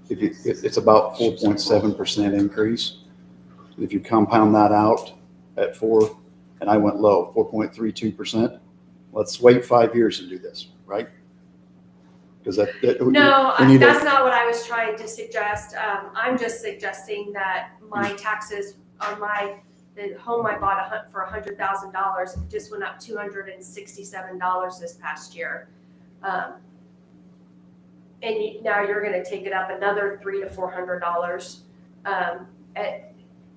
It's about 4.7% increase. If you compound that out at 4, and I went low, 4.32%, let's wait 5 years and do this, right? Because No, we need that's not what I was trying to suggest. I'm just suggesting that my taxes on the home I bought for $100,000 just went up $267 this past year. Now you're gonna take it up another $300 to $400.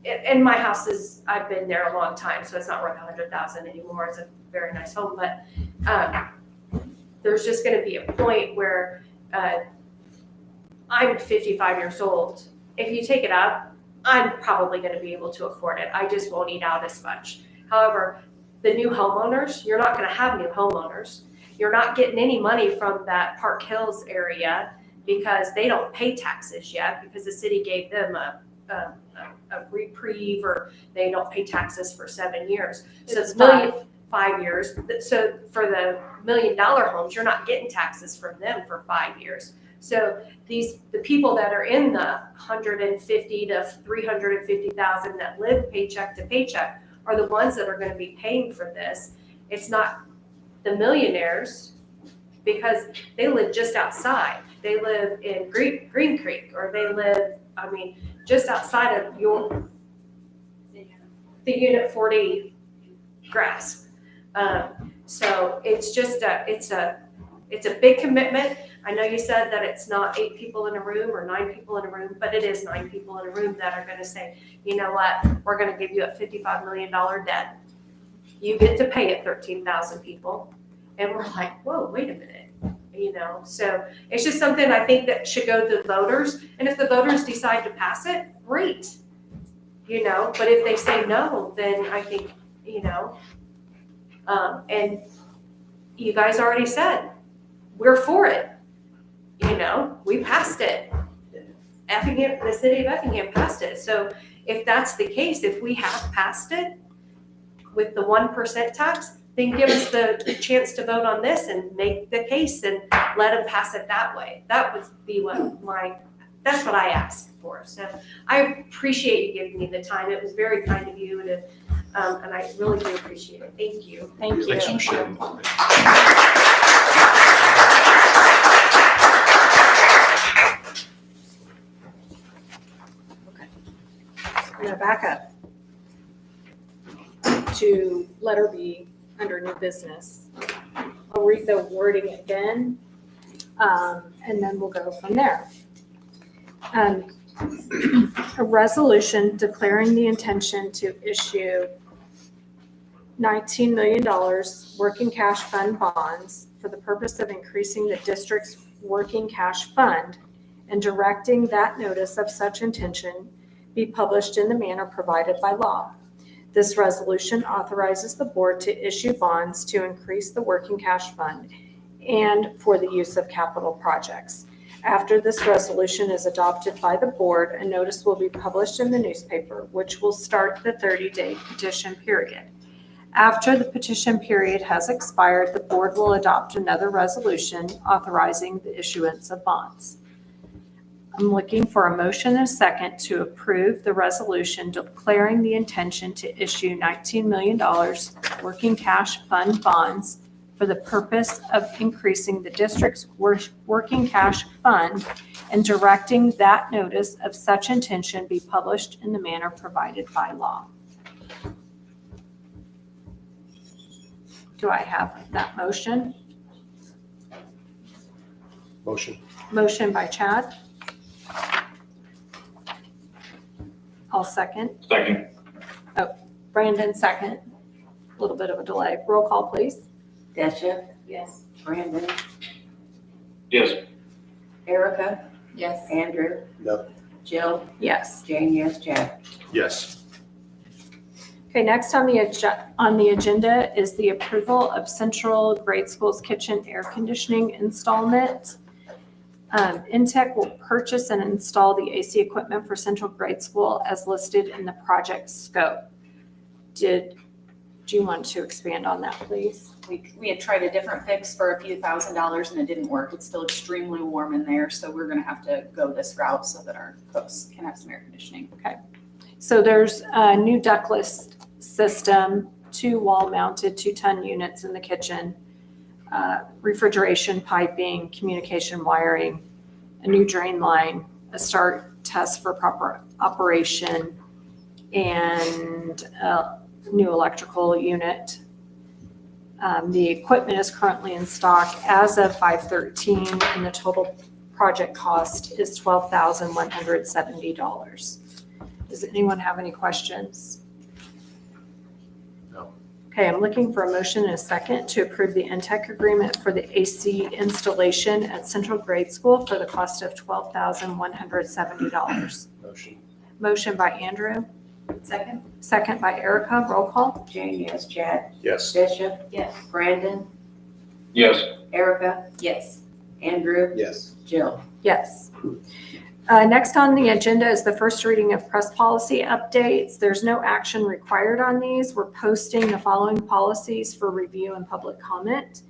And my house I've been there a long time, so it's not worth $100,000 anymore. It's a very nice home, but there's just gonna be a point where I'm 55 years old. If you take it up, I'm probably gonna be able to afford it. I just won't eat out as much. However, the new homeowners, you're not gonna have new homeowners. You're not getting any money from that Park Hills area because they don't pay taxes yet because the city gave them a reprieve, or they don't pay taxes for 7 years. So it's 5 years. So for the $1 million homes, you're not getting taxes from them for 5 years. So the people that are in the 150 to 350,000 that live paycheck to paycheck are the ones that are going to be paying for this. It's not the millionaires, because they live just outside. They live in Green Creek, or they live, just outside of the Unit 40 grasp. So it's just it's a big commitment. I know you said that it's not 8 people in a room or 9 people in a room, but it is 9 people in a room that are gonna say, you know what, we're gonna give you a $55 million debt. You get to pay it, 13,000 people. And we're like, whoa, wait a minute. So it's just something I think that should go to the voters. And if the voters decide to pass it, great. But if they say no, then I think, and you guys already said, we're for it. We passed it. The city of Effingham passed it. So if that's the case, if we have passed it with the 1% tax, then give us the chance to vote on this and make the case and let them pass it that way. That would be that's what I asked for. So I appreciate you giving me the time. It was very kind of you, and I really do appreciate it. Thank you. Thank you. Thanks for sharing. I'm gonna back up to letter B under new business. I'll read the wording again, and then we'll go from there. A resolution declaring the intention to issue $19 million working cash fund bonds for the purpose of increasing the district's working cash fund and directing that notice of such intention be published in the manner provided by law. This resolution authorizes the board to issue bonds to increase the working cash fund and for the use of capital projects. After this resolution is adopted by the board, a notice will be published in the newspaper, which will start the 30-day petition period. After the petition period has expired, the board will adopt another resolution authorizing the issuance of bonds. I'm looking for a motion and a second to approve the resolution declaring the intention to issue $19 million working cash fund bonds for the purpose of increasing the district's working cash fund and directing that notice of such intention be published in the manner provided by law. Do I have that motion? Motion. Motion by Chad. I'll second. Second. Brandon, second. A little bit of a delay. Roll call, please. Desha, Yes. Brandon, Yes. Erica, Yes. Andrew. No. Jill, Yes. Jane, yes, Chad. Yes. Okay, next on the agenda is the approval of Central Grade School's kitchen air conditioning installment. Intech will purchase and install the AC equipment for Central Grade School as listed in the project scope. Did do you want to expand on that, please? We had tried a different fix for a few $1,000s and it didn't work. It's still extremely warm in there, so we're gonna have to go this route so that our cooks can have some air conditioning. So there's a new ductless system, 2 wall-mounted 2-ton units in the kitchen, refrigeration piping, communication wiring, a new drain line, a start test for proper operation, and a new electrical unit. The equipment is currently in stock as of 5/13, and the total project cost is $12,170. Does anyone have any questions? No. Okay, I'm looking for a motion and a second to approve the NTEC agreement for the AC installation at Central Grade School for the cost of $12,170. Motion. Motion by Andrew, Second? second by Erica. Roll call. Jane, yes. Chad? Yes. Bishop? Yes. Brandon? Yes. Erica? Yes. Andrew? Yes. Jill? Yes. Next on the agenda is the first reading of press policy updates. There's no action required on these. We're posting the following policies for review and public comment.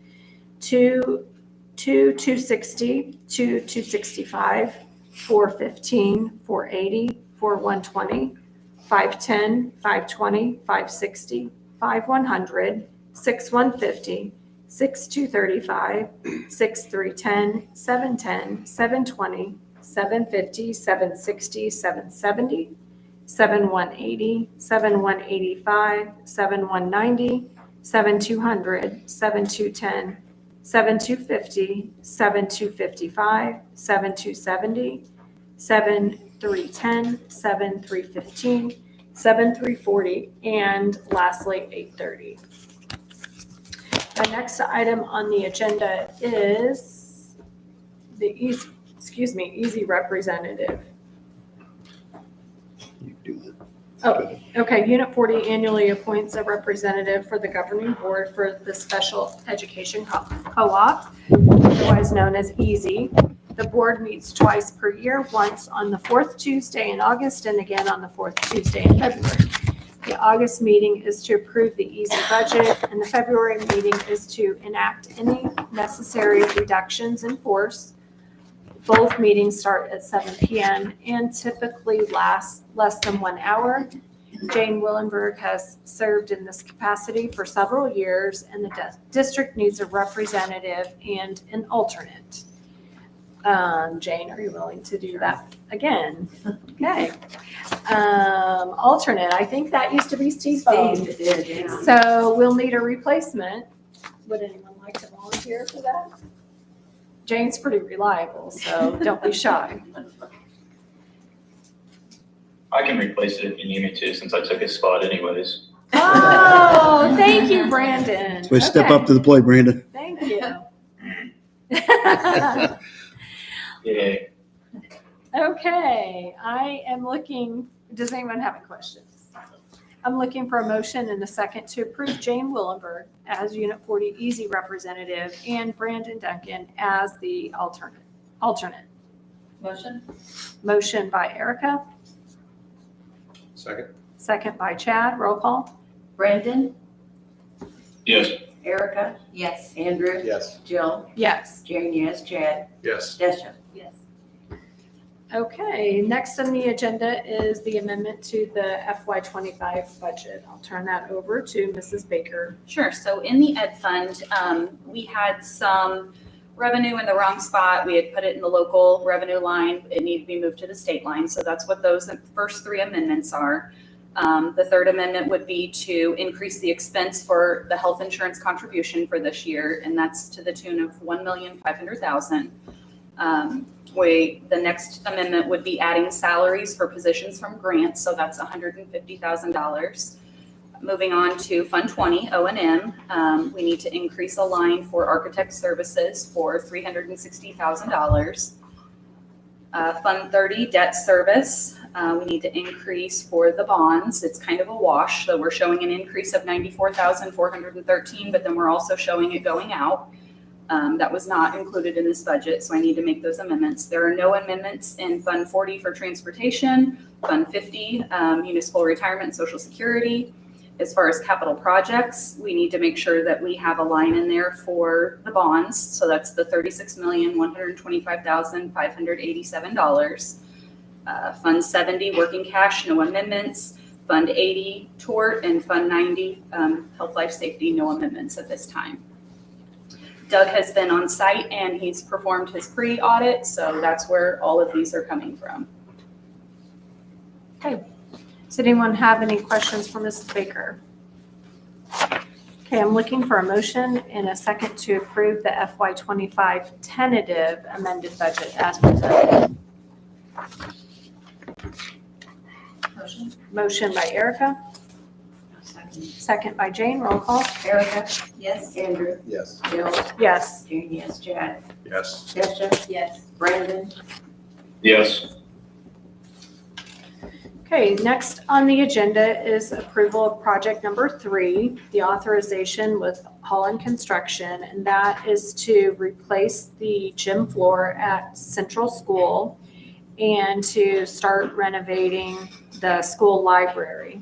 260, 265, 415, 480, 4120, 510, 520, 560, 5100, 6150, 6235, 6310, 710, 720, 750, 760, 770, 7180, 7185, 7190, 7200, 7210, 7250, 7255, 7270, 7310, 7315, 7340, and lastly 830. The next item on the agenda is the easy representative. You do it. Oh, okay, Unit 40 annually appoints a representative for the governing board for the Special Education Co-op, otherwise known as EASY. The board meets twice per year, once on the 4th Tuesday in August and again on the 4th Tuesday in February. The August meeting is to approve the EASY budget, and the February meeting is to enact any necessary reductions in force. Both meetings start at 7 p.m. and typically last less than 1 hour. Jane Willenberg has served in this capacity for several years, and the district needs a representative and an alternate. Jane, are you willing to do that again? Okay. Alternate, I think that used to be Steve Bone. Steve did, yeah. So we'll need a replacement. Would anyone like to volunteer for that? Jane's pretty reliable, so don't be shy. I can replace it if you need me to, since I took his spot anyways. Oh, thank you, Brandon. So step Okay. up to the plate, Brandon. Thank you. Yeah. Okay, I am looking, does anyone have any questions? I'm looking for a motion and a second to approve Jane Willenberg as Unit 40 EASY representative and Brandon Duncan as the alternate. Motion? Motion by Erica, Second. second by Chad. Roll call. Brandon? Yes. Erica? Yes. Andrew? Yes. Jill? Yes. Jane, yes. Chad? Yes. Bishop? Yes. Okay, next on the agenda is the amendment to the FY25 budget. I'll turn that over to Mrs. Baker. Sure, so in the ed fund, we had some revenue in the wrong spot. We had put it in the local revenue line. It needed to be moved to the state line. So that's what those first 3 amendments are. The third amendment would be to increase the expense for the health insurance contribution for this year, and that's to the tune of $1,500,000. The next amendment would be adding salaries for positions from grants, so that's $150,000. Moving on to Fund 20, O&M, we need to increase a line for architect services for $360,000. Fund 30, debt service, we need to increase for the bonds. It's kind of a wash, so we're showing an increase of $94,413, but then we're also showing it going out. That was not included in this budget, so I need to make those amendments. There are no amendments in Fund 40 for transportation, Fund 50, municipal retirement and Social Security, As far as capital projects, we need to make sure that we have a line in there for the bonds. So that's the $36,125,587. Fund 70, working cash, no amendments. Fund 80, tort, and Fund 90, health, life, safety, no amendments at this time. Doug has been on site and he's performed his pre-audit, so that's where all of these are coming from. Does anyone have any questions for Mrs. Baker? Okay, I'm looking for a motion and a second to approve the FY25 tentative amended budget as presented. Motion by Erica, second by Jane, roll call. Erica, Yes. Andrew, Yes. Bill, Yes. Jane, yes, Chad, Yes. Jessica, Yes. Brandon, Yes. Okay, next on the agenda is approval of project number 3, the authorization with Holland Construction, and that is to replace the gym floor at Central School and to start renovating the school library.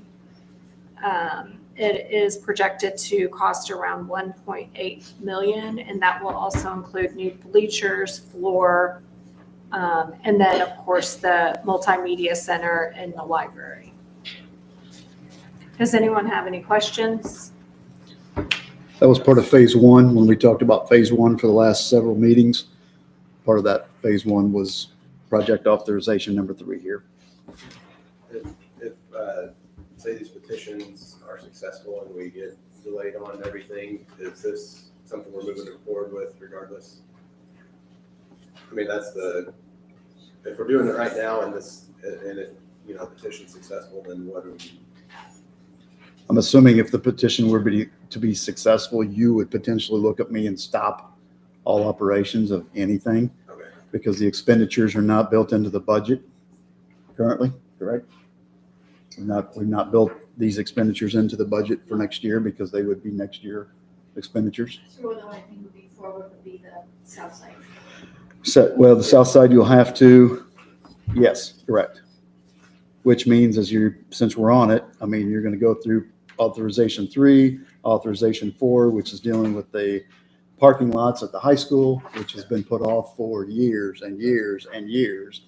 It is projected to cost around $1.8 million, and that will also include new bleachers, floor, and then, of course, the multimedia center in the library. Does anyone have any questions? That was part of phase 1 when we talked about phase 1 for the last several meetings. Part of that phase 1 was project authorization number 3 here. If say these petitions are successful and we get delayed on everything, is this something we're moving forward with regardless? I mean, that's if we're doing it right now and if, petition's successful, then what are we? I'm assuming if the petition were to be successful, you would potentially look at me and stop all operations of anything. Okay. Because the expenditures are not built into the budget currently, correct? We've not built these expenditures into the budget for next year because they would be next year expenditures. So the only thing moving forward would be the south side. So, well, the south side you'll have to, yes, correct. Which means since we're on it, I mean, you're going to go through authorization 3, authorization 4, which is dealing with the parking lots at the high school, which has been put off for years and years and years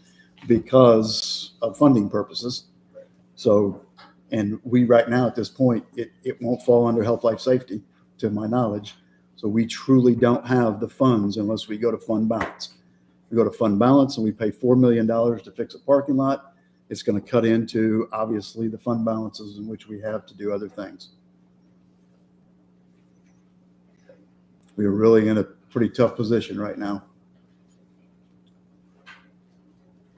because of funding purposes. So, and we right now at this point, it won't fall under health, life, safety to my knowledge. So we truly don't have the funds unless we go to fund balance. We go to fund balance and we pay $4 million to fix a parking lot. It's going to cut into obviously the fund balances in which we have to do other things. We are really in a pretty tough position right now.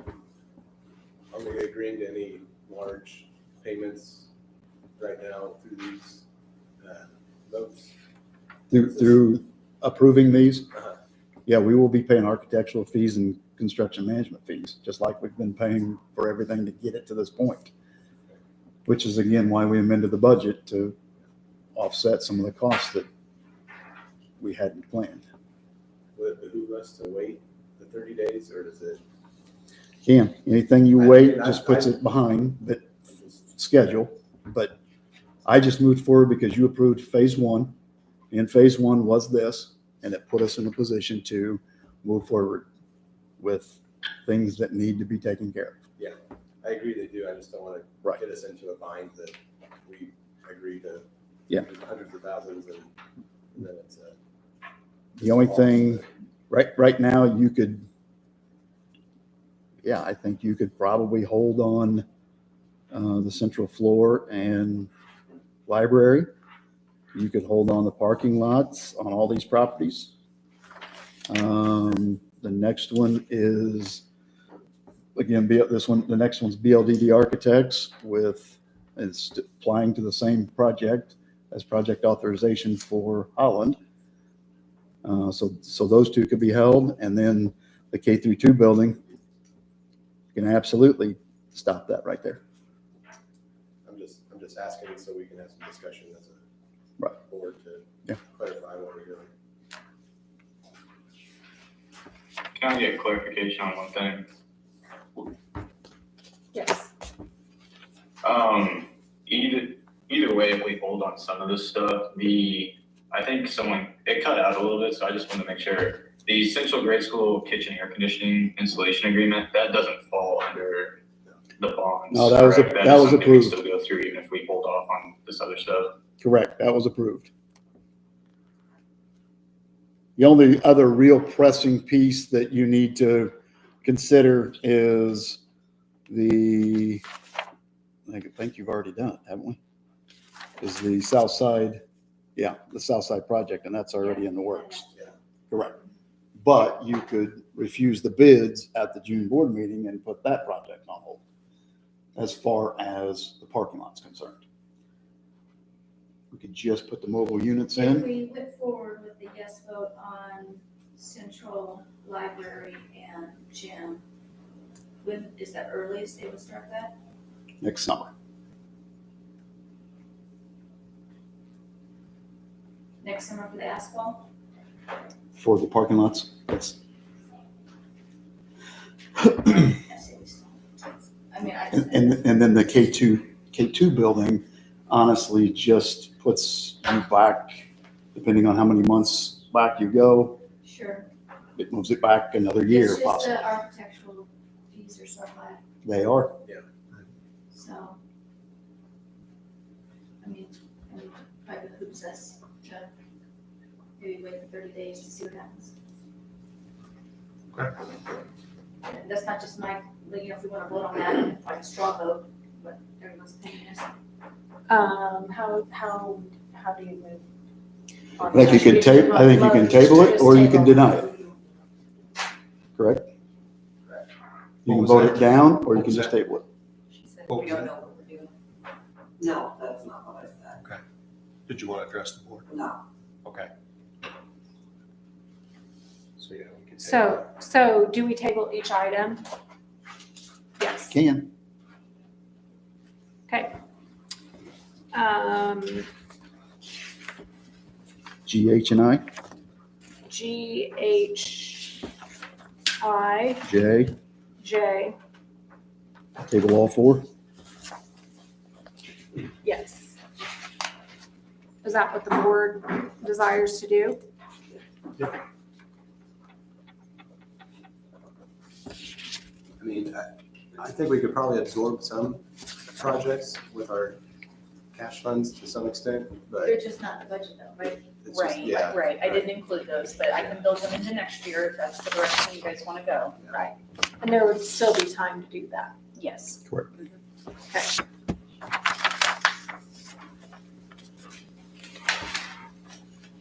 Are we agreeing to any large payments right now through these votes? Through approving these, Uh-huh. yeah, we will be paying architectural fees and construction management fees, just like we've been paying for everything to get it to this point. Which is again why we amended the budget to offset some of the costs that we hadn't planned. Would it behoove us to wait the 30 days or does it? Anything you I wait mean, just puts it behind the schedule. But I just moved forward because you approved phase 1. And phase 1 was this, and it put us in a position to move forward with things that need to be taken care of. Yeah, I agree they do. I just don't want to Right. get us into a bind that we agree to Yeah. hundreds of thousands and then it's The only thing, right now, you could, I think you could probably hold on the central floor and library. You could hold on the parking lots on all these properties. The next one is, again, the next one's BLDD Architects it's applying to the same project as project authorization for Holland. So those two could be held, and then the K-2 building, you can absolutely stop that right there. I'm just asking so we can have some discussion as a board to Yeah. clarify what we're doing. Can I get clarification on one thing? Yes. Either either way if we hold on some of this stuff. I think it cut out a little bit, so I just want to make sure. The Central Grade School Kitchen Air Conditioning Installation Agreement, that doesn't fall under the bonds. No, that was correct? that is was something we approved. Still go through even if we hold off on this other stuff. Correct, that was approved. The only other real pressing piece that you need to consider is I think you've already done it, haven't we? Is the South Side, the South Side project, and that's already in the works. Yeah. Correct. But you could refuse the bids at the June board meeting and put that project on hold as far as the parking lot's concerned. We could just put the mobile units If in. we went forward with the yes vote on Central Library and Gym, when is the earliest they would start that? Next summer. Next summer for the asphalt? For the parking lots, yes. I mean, And then the K2 building honestly just puts you back, depending on how many months back you go, sure. it moves it back another year It's just possibly. the architectural fees are so high, They are. so. I mean, probably behooves us to maybe wait for 30 days to see what happens. And that's not just my, if we want to vote on that, like a straw vote, but everyone's opinion is. How do you move? I think you can table it or you can deny it. Correct? You can vote it down or you can just table it. She said, What we was don't that? know what we're doing. No, that's not what I said. Did you want to address the board? No. Okay. So, yeah, we can. So do we table each item? Yes. Can. Okay. GH and I, GHI, J, J, table all four. yes. Is that what the board desires to do? I mean, I think we could probably absorb some projects with our cash funds to some extent, but They're just not in the budget though, right? it's just, Right, yeah. right. I didn't include those, but I can build them into next year if that's the direction you guys want to go. Right. And there would still be time to do that. Yes. Correct. Okay.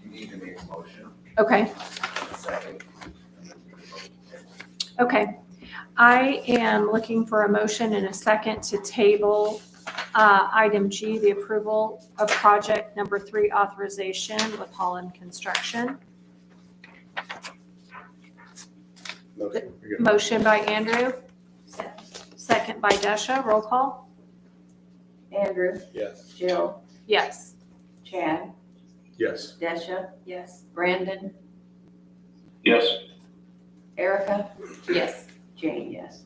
You need to make a motion. Okay. Second. Okay. I am looking for a motion and a second to table item G, the approval of project number 3 authorization with Holland Construction. Motion. You're good. Motion by Andrew, second by Desha. Roll call. Andrew, Yes. Jill, Yes. Chad, Yes. Desha, Yes. Brandon, Yes. Erica, Yes. Jane, yes.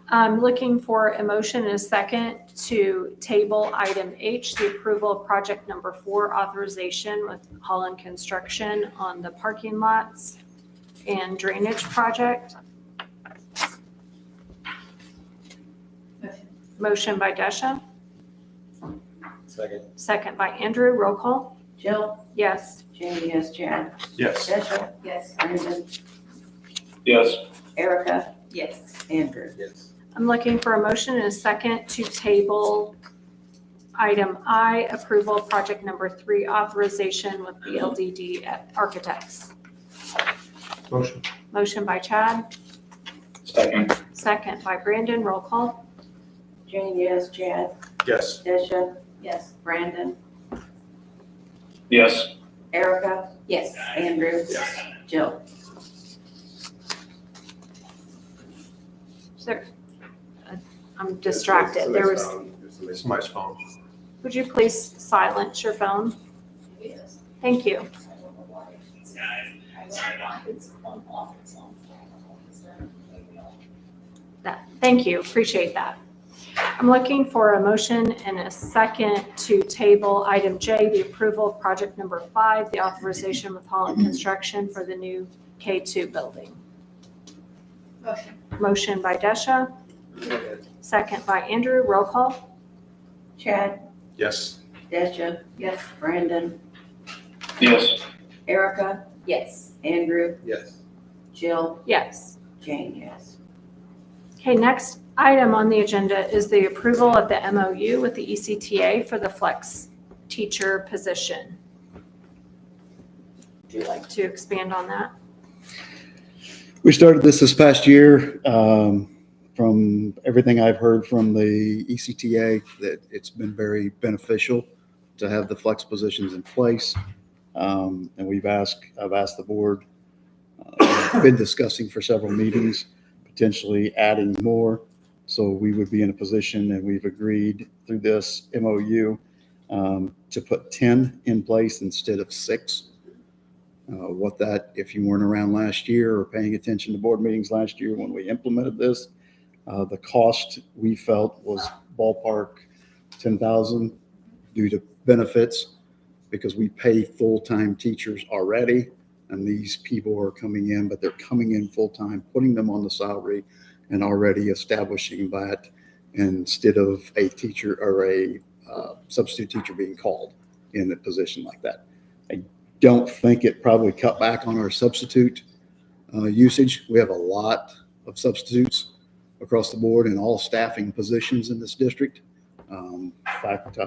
I'm looking for a motion and a second to table item H, the approval of project number 4 authorization with Holland Construction on the parking lots and drainage project. Motion by Desha, Second. second by Andrew. Roll call. Jill, Yes. Jane, yes, Chad, Yes. Desha, Yes. Brandon, Yes. Erica, Yes. Andrew. Yes. I'm looking for a motion and a second to table item I, approval of project number 3 authorization with BLDD Architects. Motion. Motion by Chad, Second. second by Brandon. Roll call. Jane, yes, Chad, Yes. Desha, Yes. Brandon, Yes. Erica, Yes. Andrew, Jill. Is there- I'm distracted. There was, Somebody's phone. would you please silence your phone? Yes. Thank you. Thank you, appreciate that. I'm looking for a motion and a second to table item J, the approval of project number 5, the authorization with Holland Construction for the new K2 building. Motion. Motion by Desha, second by Andrew. Roll call. Chad, Yes. Desha, Yes. Brandon, Yes. Erica, Yes. Andrew, Yes. Jill, Yes. Jane, yes. Okay, next item on the agenda is the approval of the MOU with the ECTA for the flex teacher position. Would you like to expand on that? We started this past year. From everything I've heard from the ECTA, that it's been very beneficial to have the flex positions in place. And I've asked the board, been discussing for several meetings, potentially adding more. So we would be in a position, and we've agreed through this MOU to put 10 in place instead of 6. What that, if you weren't around last year or paying attention to board meetings last year when we implemented this, the cost we felt was ballpark 10,000 due to benefits, because we pay full-time teachers already, and these people are coming in, but they're coming in full-time, putting them on the salary and already establishing that instead of a teacher or a substitute teacher being called in a position like that. I don't think it probably cut back on our substitute usage. We have a lot of substitutes across the board in all staffing positions in this district. In fact,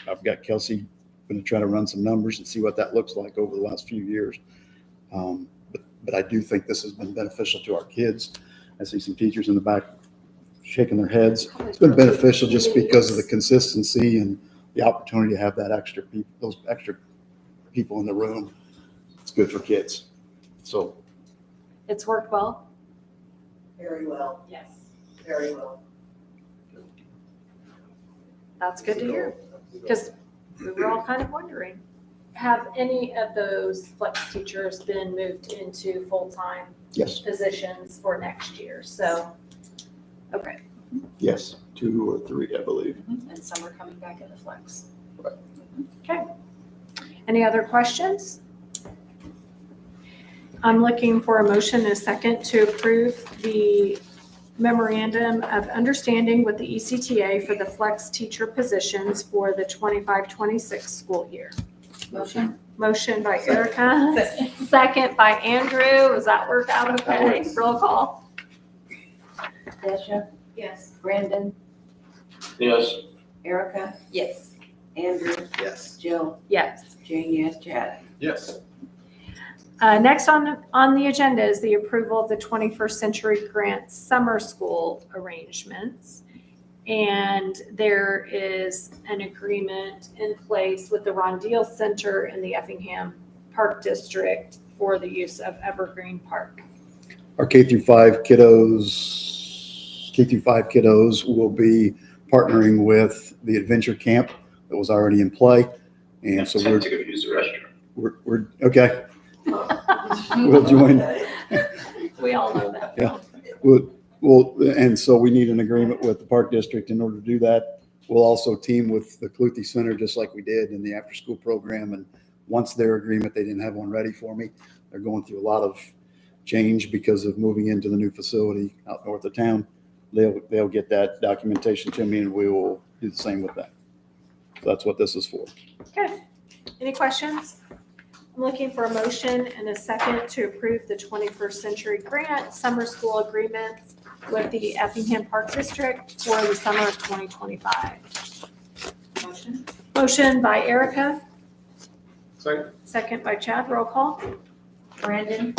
I've got Kelsey going to try to run some numbers and see what that looks like over the last few years. But I do think this has been beneficial to our kids. I see some teachers in the back shaking their heads. It's been beneficial just because of the consistency and the opportunity to have that those extra people in the room. It's good for kids. So It's worked well. Very well, Yes. very well. That's good to hear, because we were all kind of wondering, have any of those flex teachers been moved into full-time yes, positions for next year? So, okay. yes, 2 or 3, I believe. And some are coming back in the flex. Okay. Any other questions? I'm looking for a motion and a second to approve the memorandum of understanding with the ECTA for the flex teacher positions for the 25-26 school year. Motion. Motion by Erica, second by Andrew. Does that work out okay? Roll call. Desha, Yes. Brandon, Yes. Erica, Yes. Andrew, Yes. Jill, Yes. Jane, yes, Chad. Yes. Next on the agenda is the approval of the 21st Century Grant Summer School arrangements. And there is an agreement in place with the Rondeal Center and the Effingham Park District for the use of Evergreen Park. Our K through 5 kiddos will be partnering with the adventure camp that was already in play. And so Time to go use the restroom. we're okay. We'll join. We all know that. Yeah. Well, and so we need an agreement with the Park District in order to do that. We'll also team with the Cluthy Center, just like we did in the after-school program. And once their agreement, they didn't have one ready for me. They're going through a lot of change because of moving into the new facility out north of town. They'll get that documentation to me, and we will do the same with that. So that's what this is for. Okay. Any questions? I'm looking for a motion and a second to approve the 21st Century Grant Summer School Agreements with the Effingham Park District for the summer of 2025. Motion. Motion by Erica, Second. second by Chad. Roll call. Brandon,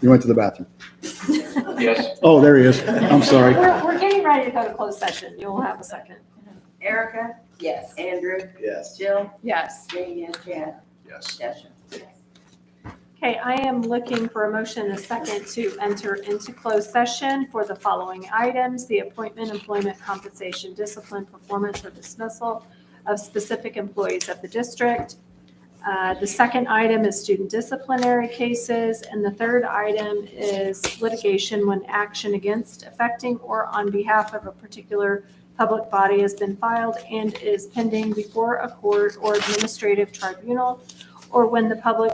You went to the bathroom. Yes. Oh, there he is. I'm sorry. We're getting ready to go to closed session. You'll have a second. Erica, Yes. Andrew, Yes. Jill, Yes. Jane, yes, Chad. Yes. Desha. Okay, I am looking for a motion and a second to enter into closed session for the following items: the appointment, employment, compensation, discipline, performance, or dismissal of specific employees of the district, The second item is student disciplinary cases, and the third item is litigation when action against, affecting, or on behalf of a particular public body has been filed and is pending before a court or administrative tribunal, or when the public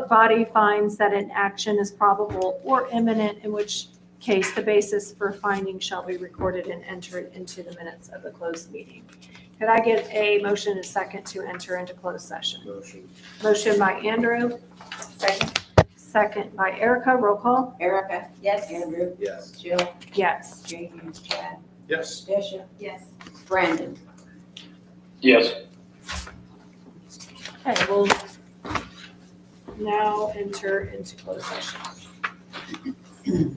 body finds that an action is probable or imminent, in which case the basis for finding shall be recorded and entered into the minutes of the closed meeting. Could I get a motion and a second to enter into closed session? Motion. Motion by Andrew, Second, second by Erica, roll call. Erica? Yes. Andrew? Yes. Jill? Yes. Jamie? Chad? Yes. Bishop? Yes. Brandon? Yes. Okay, we'll now enter into closed session.